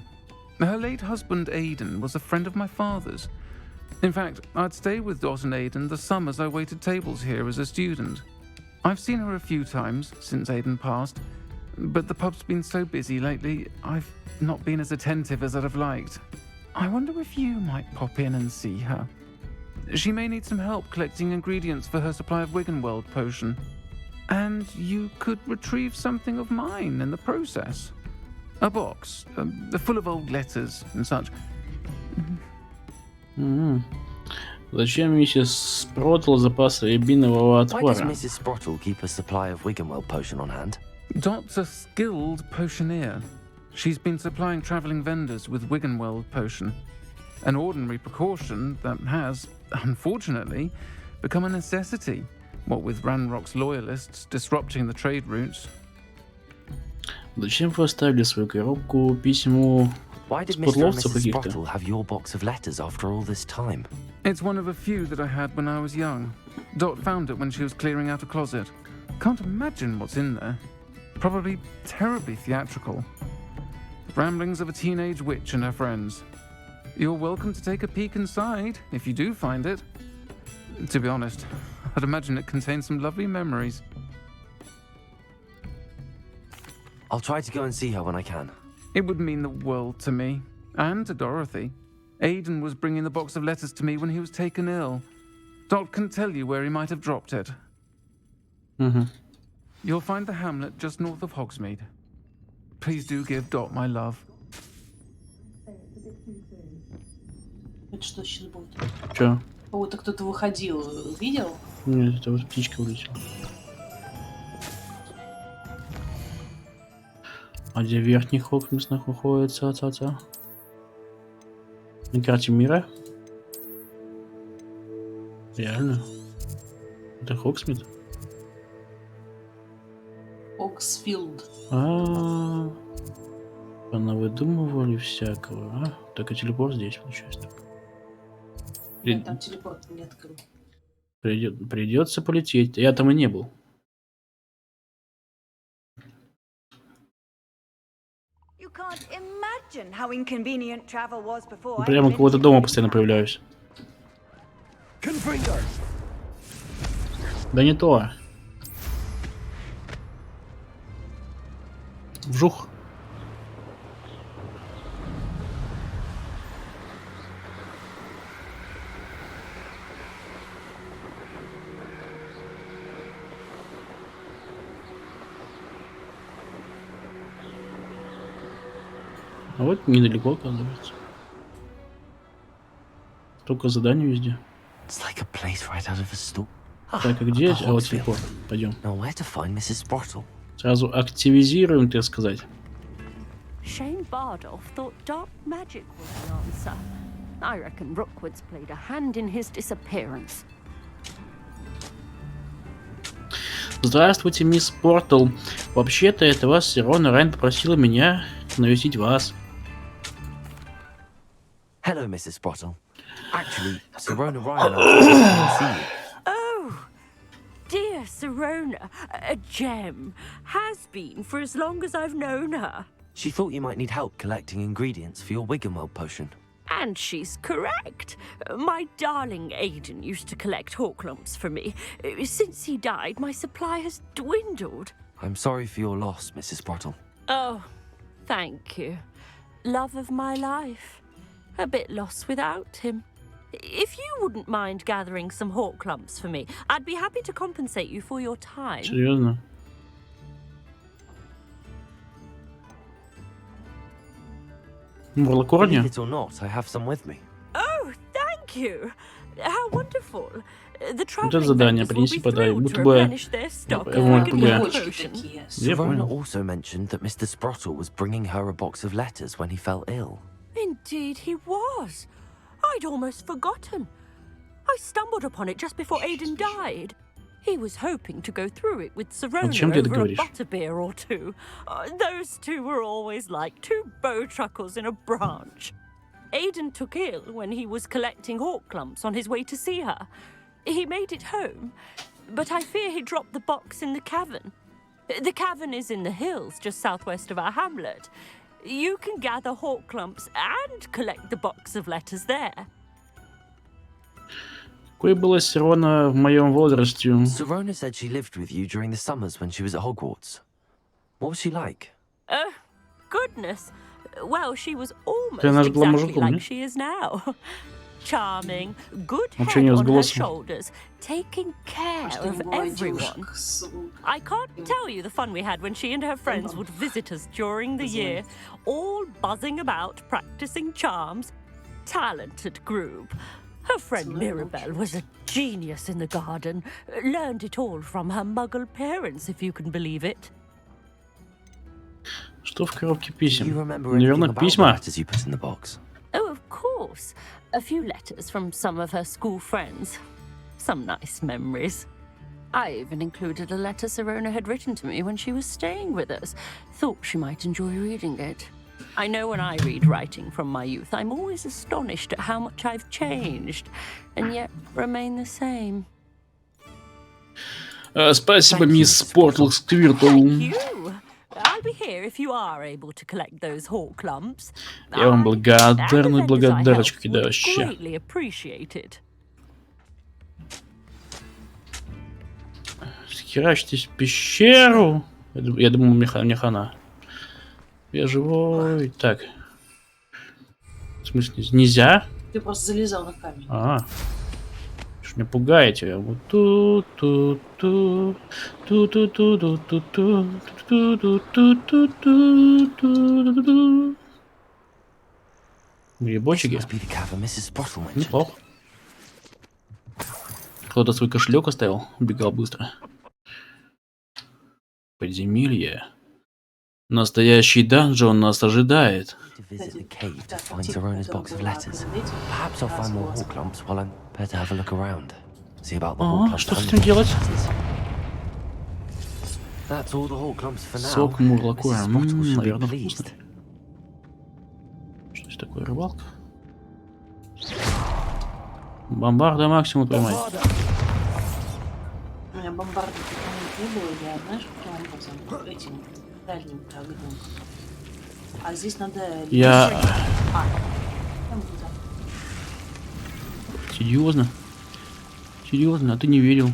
Her late husband Aidan was a friend of my father's. In fact, I'd stay with Dot and Aidan the summers I waited tables here as a student. I've seen her a few times since Aidan passed, but the pub's been so busy lately, I've not been as attentive as I'd have liked. I wonder if you might pop in and see her. She may need some help collecting ingredients for her supply of Wiggenweld potion. And you could retrieve something of mine in the process. A box, full of old letters and such. Зачем миссис Спротл запасы рябинового Why does отвара? Mrs. Sprottle keep a supply of Wiggenweld potion on hand? Dot's a skilled potioneer. She's been supplying travelling vendors with Wiggenweld potion. An ordinary precaution that has, unfortunately, become a necessity. What with Ranrock's loyalists disrupting the trade routes. Зачем вы оставили свою коробку письму Why did Mr. and Спотловцев Mrs. каких-то. Sprottle have your box of letters after all this time? It's one of a few that I had when I was young. Dot found it when she was clearing out a closet. Can't imagine what's in there. Probably terribly theatrical. Ramblings of a teenage witch and her friends. You're welcome to take a peek inside, if you do find it. To be honest, I'd imagine it contains some lovely memories. I'll try to go and see her when I can. It would mean the world to me, and to Dorothy. Aiden was bringing the box of letters to me when he was taken ill. Dot can tell you where he might have dropped it. You'll find the hamlet just north of Hogsmeade. Please do give Dot my love. Это что сейчас будет? Чё? Кого-то кто-то выходил, видел? Нет, это вот птичка улетела. А где верхний Хогвартс находится, отца? На карте мира? Реально? Это Хогсмит? Оксфилд. Понавыдумывали всякого, а? Так и телепорт здесь получается. Нет, там телепорт не открыл. Придется полететь. Я там и не был. Прямо у кого-то дома постоянно появляюсь. Да не то. Вжух. А вот недалеко, оказывается. Только задания везде. Like a place right out of a store. Так, а где? А вот телефон. Пойдем. Сразу активизируем, так сказать. Shane Bardolph thought dark magic was the answer. I reckon Rookwood's played a hand in his disappearance. Здравствуйте, мисс Портл. Вообще-то это вас Сирона Райн попросила меня навестить вас. Hello, Mrs. Sprottle. Actually, Sirona Ryan asked me to see you. Oh, dear Sirona, a gem. Has been for as long as I've known her. She thought you might need help collecting ingredients for your Wiggenweld potion. And she's correct. My darling Aiden used to collect Horklumps for me. Since he died, my supply has dwindled. I'm sorry for your loss, Mrs. Sprottle. Oh, thank you. Love of my life. A bit lost without him. If you wouldn't mind gathering some Horklumps for me, I'd be happy to compensate you for your time. Серьезно? Believe it or not, I have some with me. Oh, thank you. How wonderful. The Это задание, принеси, подай. Будто бы Sirona also mentioned that Mr. Sprottle was bringing her a box of letters when he fell ill. Indeed he was. I'd almost forgotten. I stumbled upon it just before Aiden died. He was hoping to go through it with Sirona over a butterbeer or two. Those two were always like two bowtruckles in a branch. Aiden took ill when he was collecting Horklumps on his way to see her. He made it home, but I fear he dropped the box in the cavern. The cavern is in the hills just southwest of our hamlet. You can gather Horklumps and collect the box of letters there. Какой была Сирона в моем возрасте? Sirona said she lived with you during the summers when she was at Hogwarts. What was she like? Goodness. Well, she was almost exactly like she is now. Charming, good head on her shoulders, taking care of everyone. I can't tell you the fun we had when she and her friends would visit us during the year, all buzzing about, practicing charms. Talented group. Her friend Mirabelle was a genius in the garden. Learned it all from her muggle parents, if you can believe it. Что в коробке писем? Наверное, письма. Oh, of course. A few letters from some of her school friends. Some nice memories. I even included a letter Sirona had written to me when she was staying with us. Thought she might enjoy reading it. I know when I read writing from my youth, I'm always astonished at how much I've changed, and yet remain the same. Спасибо, мисс Спортл Сквиртл. I'll be here if you are able to collect those hawk clumps. Я вам благодарный, благодарочку кидаю вообще. Greatly appreciated. Херачьтесь в пещеру. Я думаю, мне хана. Я живой. Так. В смысле, нельзя? Ты просто залезал на камень. Ага. Что меня пугаете? Вот грибочки. Неплохо. Кто-то свой кошелек оставил, убегал быстро. Подземелье. Настоящий данжон нас ожидает. Что с этим делать? Сок мурлакура. Наверное, вкусный. Что это такое, рыбалка? Бомбарда максимум поймать. У меня бомбарды не было, я, знаешь, каким образом? Этим дальним огнем. А здесь надо... Серьезно? Серьезно? А ты не верил?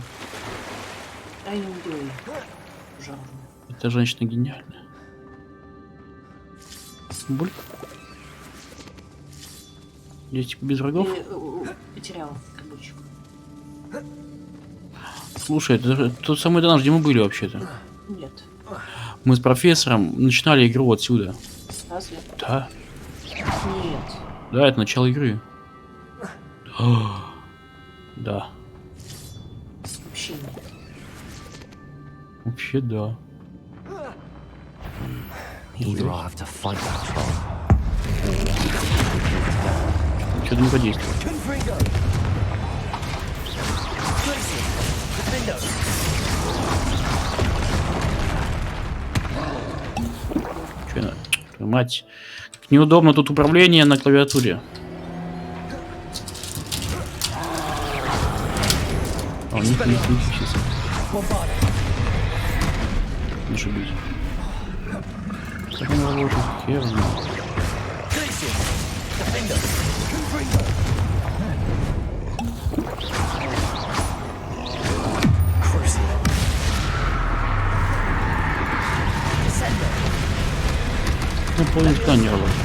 Я не верю. Жалко. Эта женщина гениальная. Буль. Здесь типа без врагов? Потеряла кабачку. Слушай, это тот самый данж, где мы были вообще-то. Нет. Мы с профессором начинали игру отсюда. Разве? Да. Нет. Да, это начало игры. Да. Вообще нет. Вообще да. Что-то не подействовало. Че надо? Мать. Как неудобно тут управление на клавиатуре. А у них не включится. Не шибись. Как он работает? Хер знает. Ну, полный план не работает.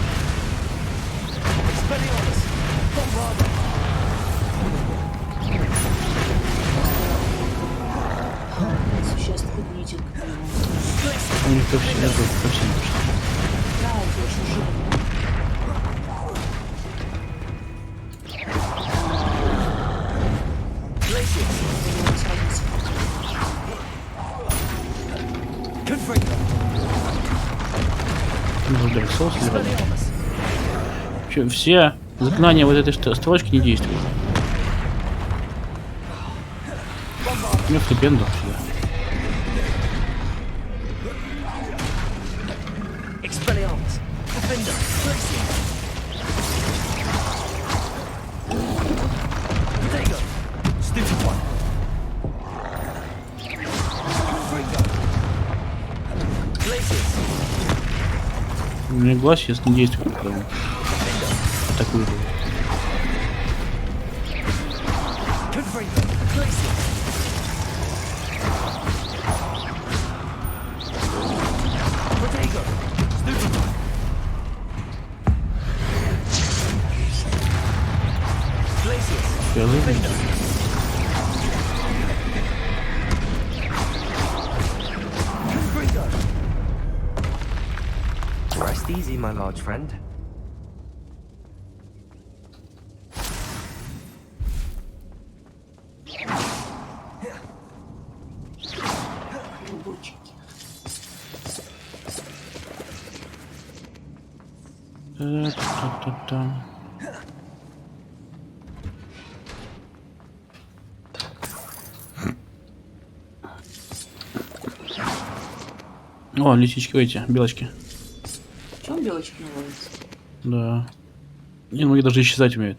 Существует нитинг. У них ко всем пошли. Да, это очень жирно. Все заклинания вот этой строчки не действуют. У меня флипендер сюда. У меня глаз сейчас не действует, потому атакует его. Я забыл. Rest easy, my large friend. О, лисички эти, белочки. Чем белочек не ловится? Да. И многие даже исчезать умеют.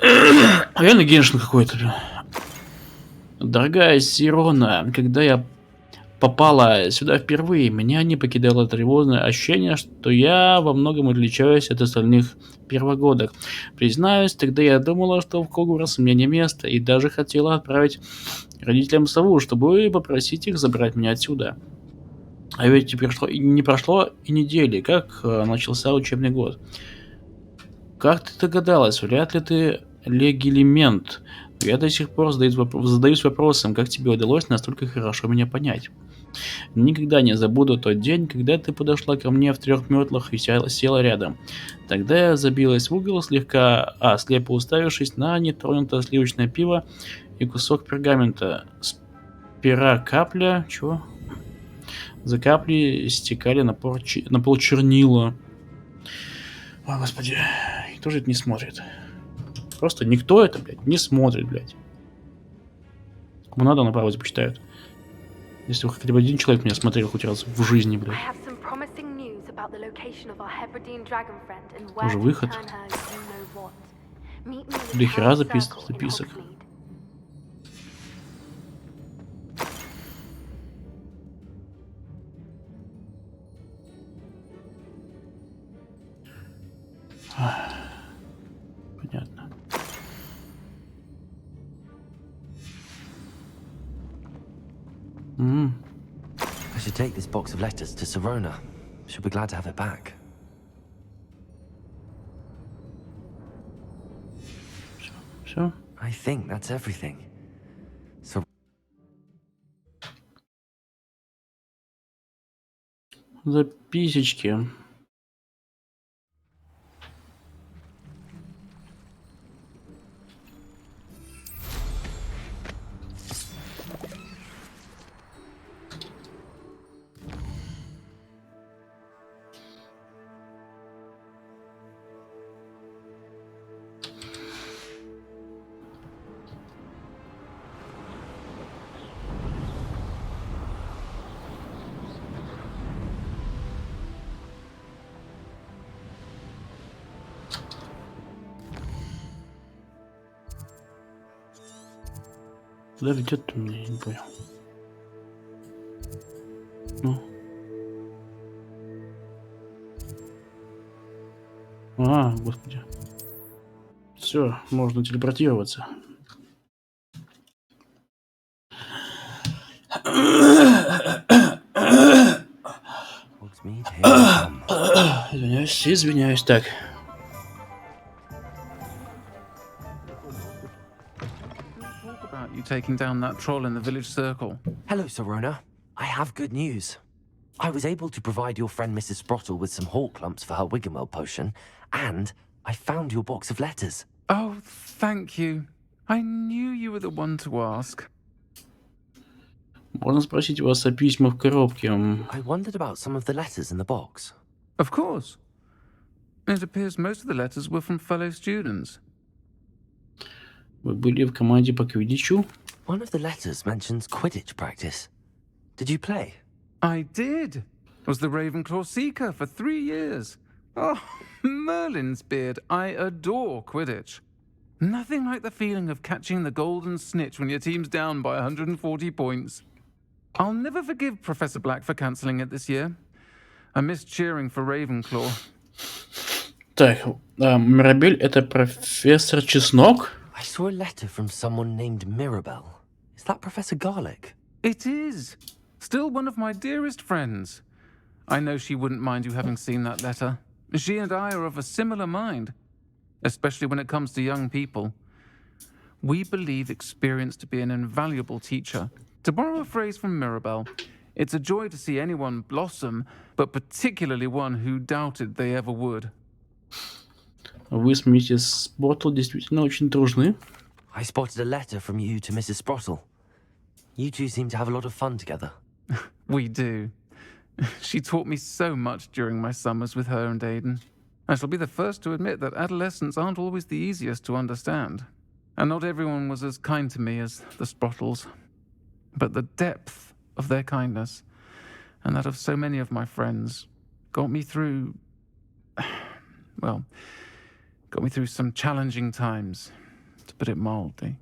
Реально Геншин какой-то. Дорогая Сирона, когда я попала сюда впервые, меня не покидало тревожное ощущение, что я во многом отличаюсь от остальных первогодок. Признаюсь, тогда я думала, что в Хогвартс мне не место, и даже хотела отправить родителям сову, чтобы попросить их забрать меня отсюда. А ведь не прошло и недели, как начался учебный год. Как ты догадалась? Вряд ли ты легилимент. Я до сих пор задаюсь вопросом, как тебе удалось настолько хорошо меня понять. Никогда не забуду тот день, когда ты подошла ко мне в 3 метлах и села рядом. Тогда я забилась в угол, слепо уставившись на нетронутое сливочное пиво и кусок пергамента. С пера капля... Чего? За капли стекали на пол чернила. О, господи. Кто же это не смотрит? Просто никто это, блядь, не смотрит, блядь. Кому надо, на паузу почитают. Если хотя бы один человек меня смотрел хоть раз в жизни, блядь. Уже выход. До хера записок. Понятно. I should take this box of letters to Sirona. She'll be glad to have it back. Все? I think that's everything. So... Записочки. Куда ведет меня, я не понял. Ну. А, господи. Все, можно телепортироваться. Извиняюсь, так. You taking down that troll in the village circle. Hello, Sirona. I have good news. I was able to provide your friend Mrs. Sprottle with some hawk lumps for her Wiggenwell potion, and I found your box of letters. Oh, thank you. I knew you were the one to ask. Можно спросить вас о письмах в коробке. I wondered about some of the letters in the box. Of course. It appears most of the letters were from fellow students. Вы были в команде по квиддичу? One of the letters mentions Quidditch practice. Did you play? I did. Was the Ravenclaw Seeker for 3 years. Oh, Merlin's beard. I adore Quidditch. Nothing like the feeling of catching the golden snitch when your team's down by 140 points. I'll never forgive Professor Black for cancelling it this year. I missed cheering for Ravenclaw. Так, Мирабель — это профессор Чеснок? I saw a letter from someone named Mirabelle. Is that Professor Garlick? It is. Still one of my dearest friends. I know she wouldn't mind you having seen that letter. She and I are of a similar mind, especially when it comes to young people. We believe experience to be an invaluable teacher. To borrow a phrase from Mirabelle, it's a joy to see anyone blossom, but particularly one who doubted they ever would. Вы с миссис Спортл действительно очень дружны? I spotted a letter from you to Mrs. Sprottle. You two seem to have a lot of fun together. We do. She taught me so much during my summers with her and Aidan. I shall be the first to admit that adolescents aren't always the easiest to understand. And not everyone was as kind to me as the Sprottles. But the depth of their kindness, and that of so many of my friends, got me through, well, got me through some challenging times, to put it mildly.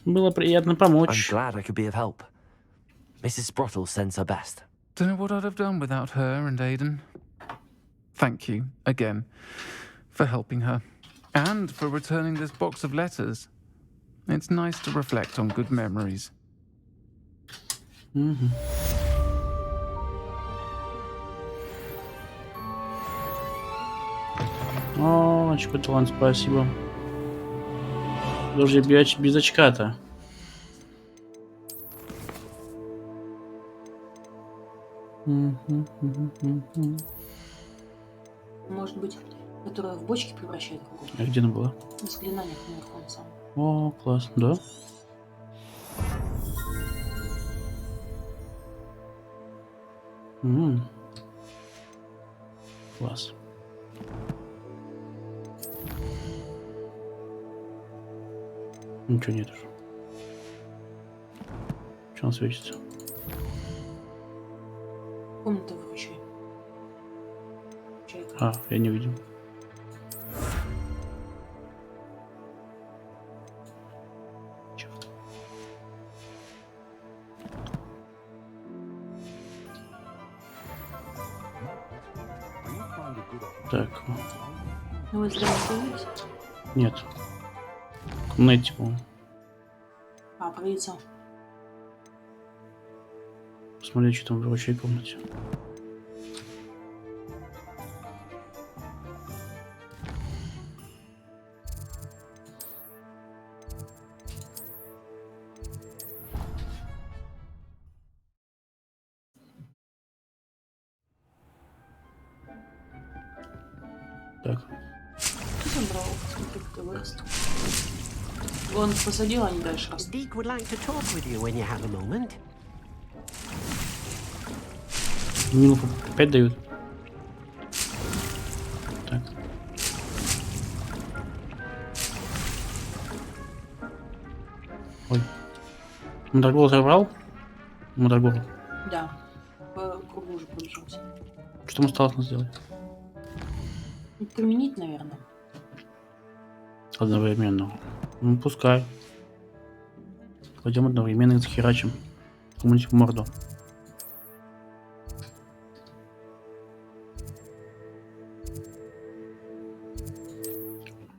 Было приятно помочь. I'm glad I could be of help. Mrs. Sprottle sends her best. Don't know what I'd have done without her and Aiden. Thank you, again, for helping her. And for returning this box of letters. It's nice to reflect on good memories. Угу. О, очко талант, спасибо. Даже без очка-то. Может быть, которая в бочке превращает кругом. А где она была? На заклинаниях наверху на самом. О, класс, да? Класс. Ничего нет уже. Что он светится? Комната выручай. А, я не видел. Так. Ну вот зря появились? Нет. В комнате, по-моему. А, про яйцо. Посмотри, что там в рабочей комнате. Так. Ты забрал, смотри, как ты вырос. Вон посадил, они дальше растут. Deek would like to talk with you when you have a moment. Минуту 5 дают. Так. Ой. Мандрагор забрал? Мандрагор. Да. По кругу уже пробежался. Что ему осталось сделать? Применить, наверное. Одновременно. Ну, пускай. Пойдем одновременно и захерачим кому-нибудь в морду.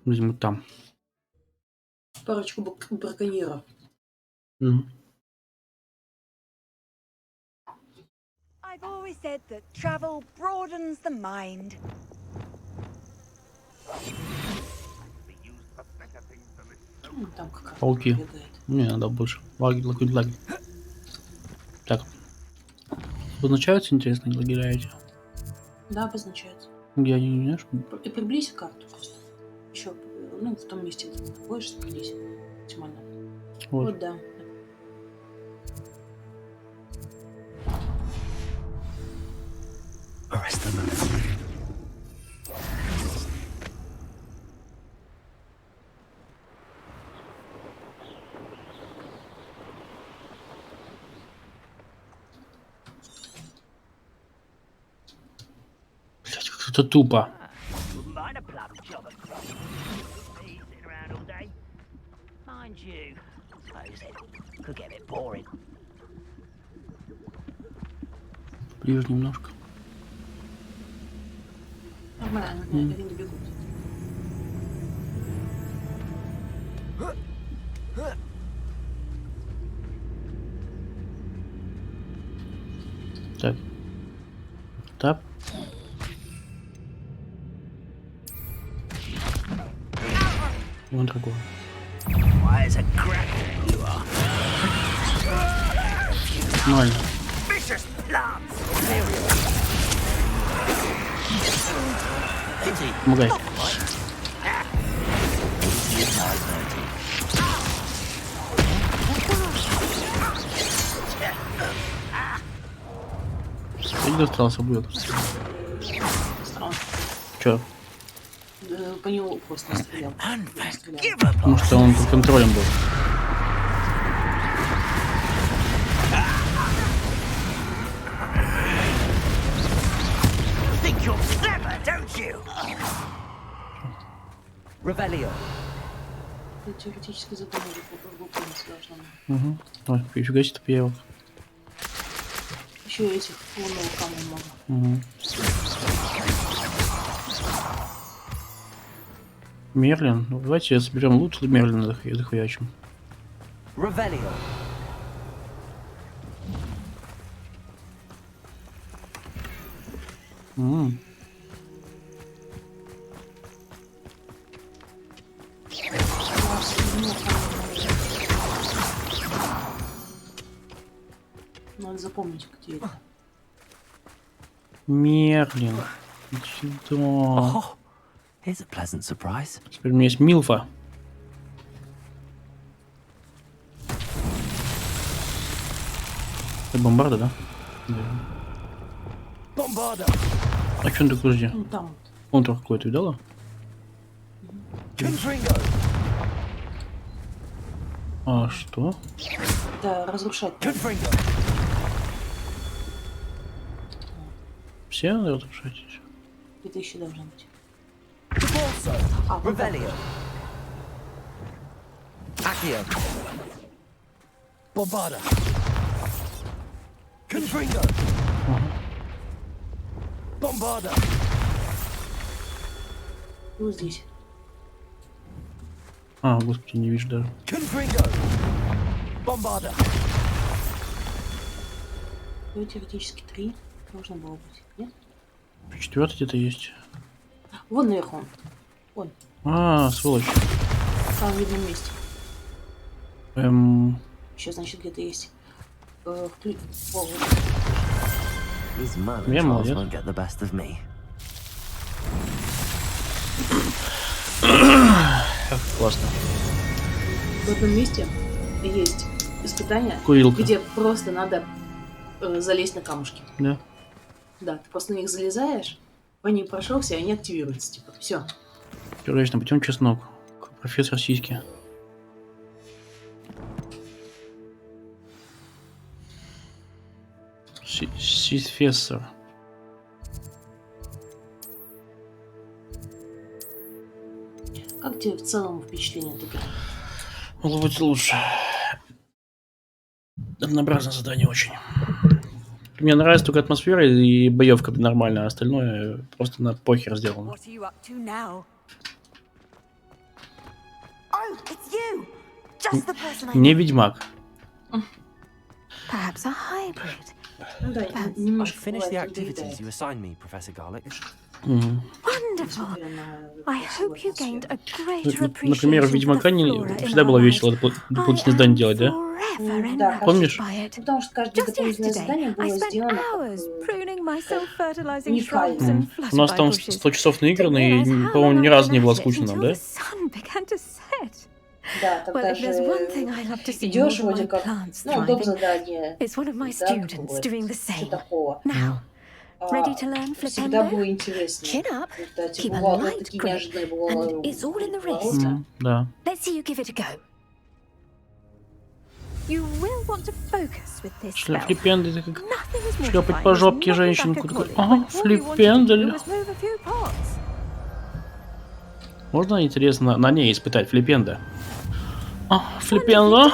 Видимо, там. Парочку браконьеров. I've always said that travel broadens the mind. Там как раз Пауки. бегает. Мне надо больше. Лаги. Так. Обозначаются интересные лагеря эти? Да, обозначается. Я не знаешь. Ты приблизь карту просто. Еще, ну, в том месте, где ты находишься, приблизь максимально. Вот, да. Блять, как это тупо. Ближе немножко. Нормально, они не бегут. Так. Тап. Вон другой. Ноль. Помогай. Я не достался, будет. Странно. Чё? Да, по нему просто стрелял. Потому что он под контролем был. think you're clever, don't you? Revelio. Теоретически задание выполнить должно. Угу. Ой, фига себе тупеет. Еще этих лунного камня много. Угу. Мерлин. Ну, давайте соберем лут Мерлина и захуячим. Revelio. Надо запомнить, где это. Мерлин. Сюда. Here's a pleasant surprise. Теперь у меня есть Милфа. Это бомбарда, да? Да. Бомбарда. А что он такой, подожди? Ну там. Он только какой-то видала? А что? Да, разрушать. Все надо разрушать? 2000 должно быть. Revelio. Accio. Bombarda. Confringo. Bombarda. Вот здесь. А, господи, не вижу даже. Confringo. Bombarda. Ну, теоретически 3 должно было быть, нет? Четвертый где-то есть. Вон наверху. Вон. А, сволочь. В самом видном месте. Еще, значит, где-то есть. Я молодец. Как классно. В одном месте есть испытание, Курилка. где просто надо залезть на камушки. Да. Да, ты просто на них залезаешь, по ним прошелся, и они активируются, типа, все. Конечно, путем чеснок. Профессор Сиськи. Сисфессор. Как тебе в целом впечатление от игры? Могло быть лучше. Однообразное задание очень. Мне нравится только атмосфера и боевка нормальная, а остальное просто на похер сделано. Не Ведьмак. Perhaps a hybrid. Ну да, I've немножко finished the бывает, activities надоедает. you assigned me, Professor Garlic. Wonderful. I hope you gained a greater appreciation Например, в Ведьмака всегда было весело дополнительные задания делать, да? Да, Помнишь? Потому что каждое дополнительное задание было сделано уникально. У нас там 100 часов наиграно, и, по-моему, ни разу не было скучно нам, да? Да, тогда же идешь вроде как, ну, доп. Задание, да, что такого. Всегда было интересно. Кстати, бывало такие неожиданные повороты. Да. Флипендель, это как шлепать по жопке женщинку. Такой, ага, флипендель. Можно, интересно, на ней испытать флипенда? А, флипенда?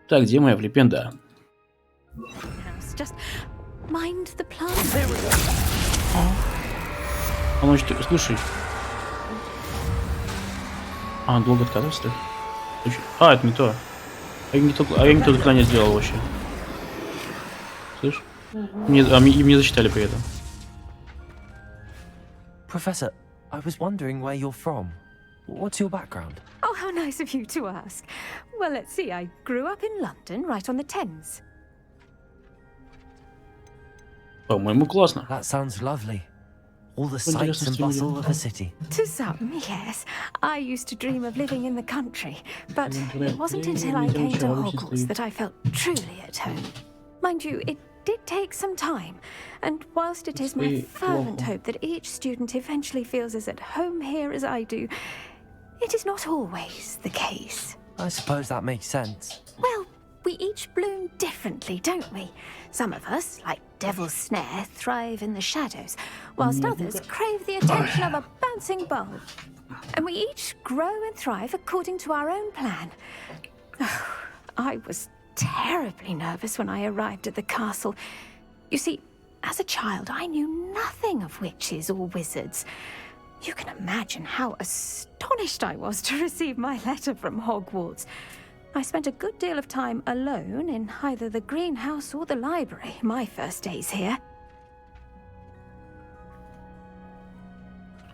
Так, где моя флипенда? А ну что, слушай. А, долго отказывался ты? А, это не то. Я не то заклинание сделал вообще. Слышь? Им не зачитали при этом. Professor, I was wondering where you're from. What's your background? Oh, how nice of you to ask. Well, let's see. I grew up in London, right on the Thames. По-моему, классно. That sounds lovely. All the sights and bustle of a city. To some, yes. I used to dream of living in the country, but it wasn't until I came to Hogwarts that I felt truly at home. Mind you, it did take some time, and whilst it is my fervent hope that each student eventually feels as at home here as I do, it is not always the case. I suppose that makes sense. Well, We each bloom differently, don't we? Some of us, like Devil's Snare, thrive in the shadows, whilst others crave the attention of a bouncing bulb. And we each grow and thrive according to our own plan. Oh, I was terribly nervous when I arrived at the castle. You see, as a child, I knew nothing of witches or wizards. You can imagine how astonished I was to receive my letter from Hogwarts. I spent a good deal of time alone in either the greenhouse or the library my first days here.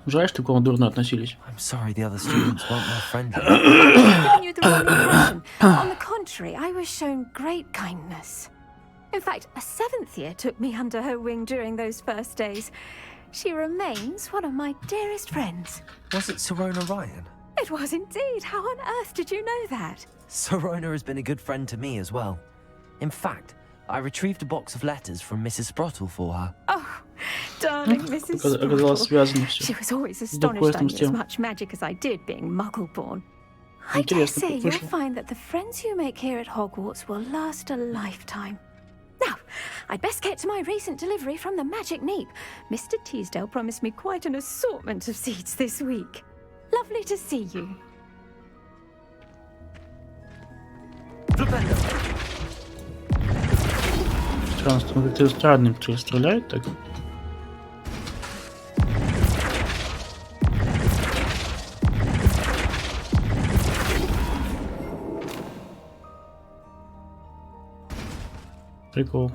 Жаль, что к вам дурно относились. I'm sorry the other students weren't more friendly. I've given you the wrong impression. On the contrary, I was shown great kindness. In fact, a 7th year took me under her wing during those first days. She remains one of my dearest friends. Was it Sirona Ryan? It was indeed. How on earth did you know that? Sirona has been a good friend to me as well. In fact, I retrieved a box of letters from Mrs. Sprottle for her. Oh, darling Mrs. Sprottle. She was always astonished I knew as much magic as I did, being Muggle-born. I dare say you'll find that the friends you make here at Hogwarts will last a lifetime. Now, I'd best get to my recent delivery from the Magic Neep. Mr. Teasdale promised me quite an assortment of seeds this week. Lovely to see you. Странно, как-то странно стреляет так. Прикол.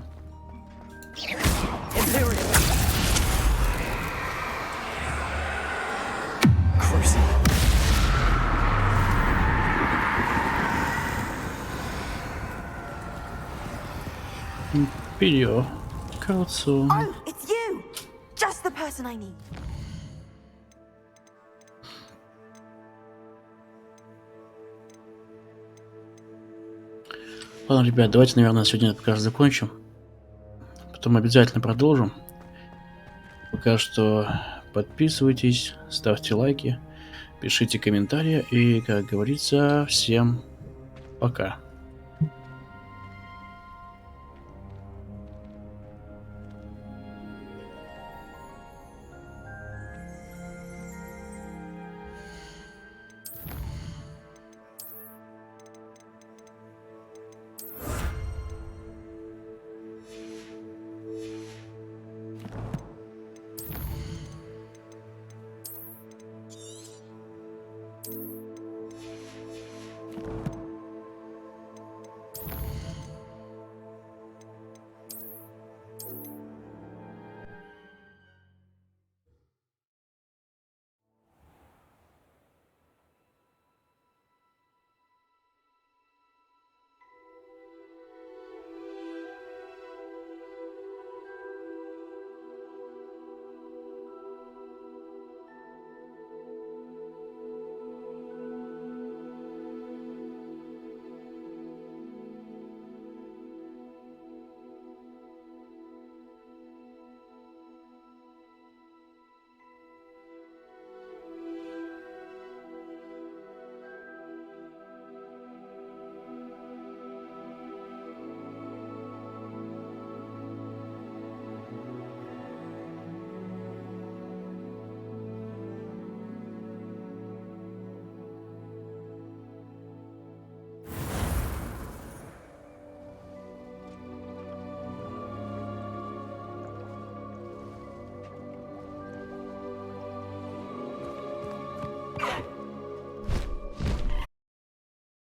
Video. Кажется. Oh, it's you! Just the person I need. Ладно, ребят, давайте, наверное, сегодня пока что закончим. Потом обязательно продолжим. Пока что подписывайтесь, ставьте лайки, пишите комментарии и, как говорится, всем пока.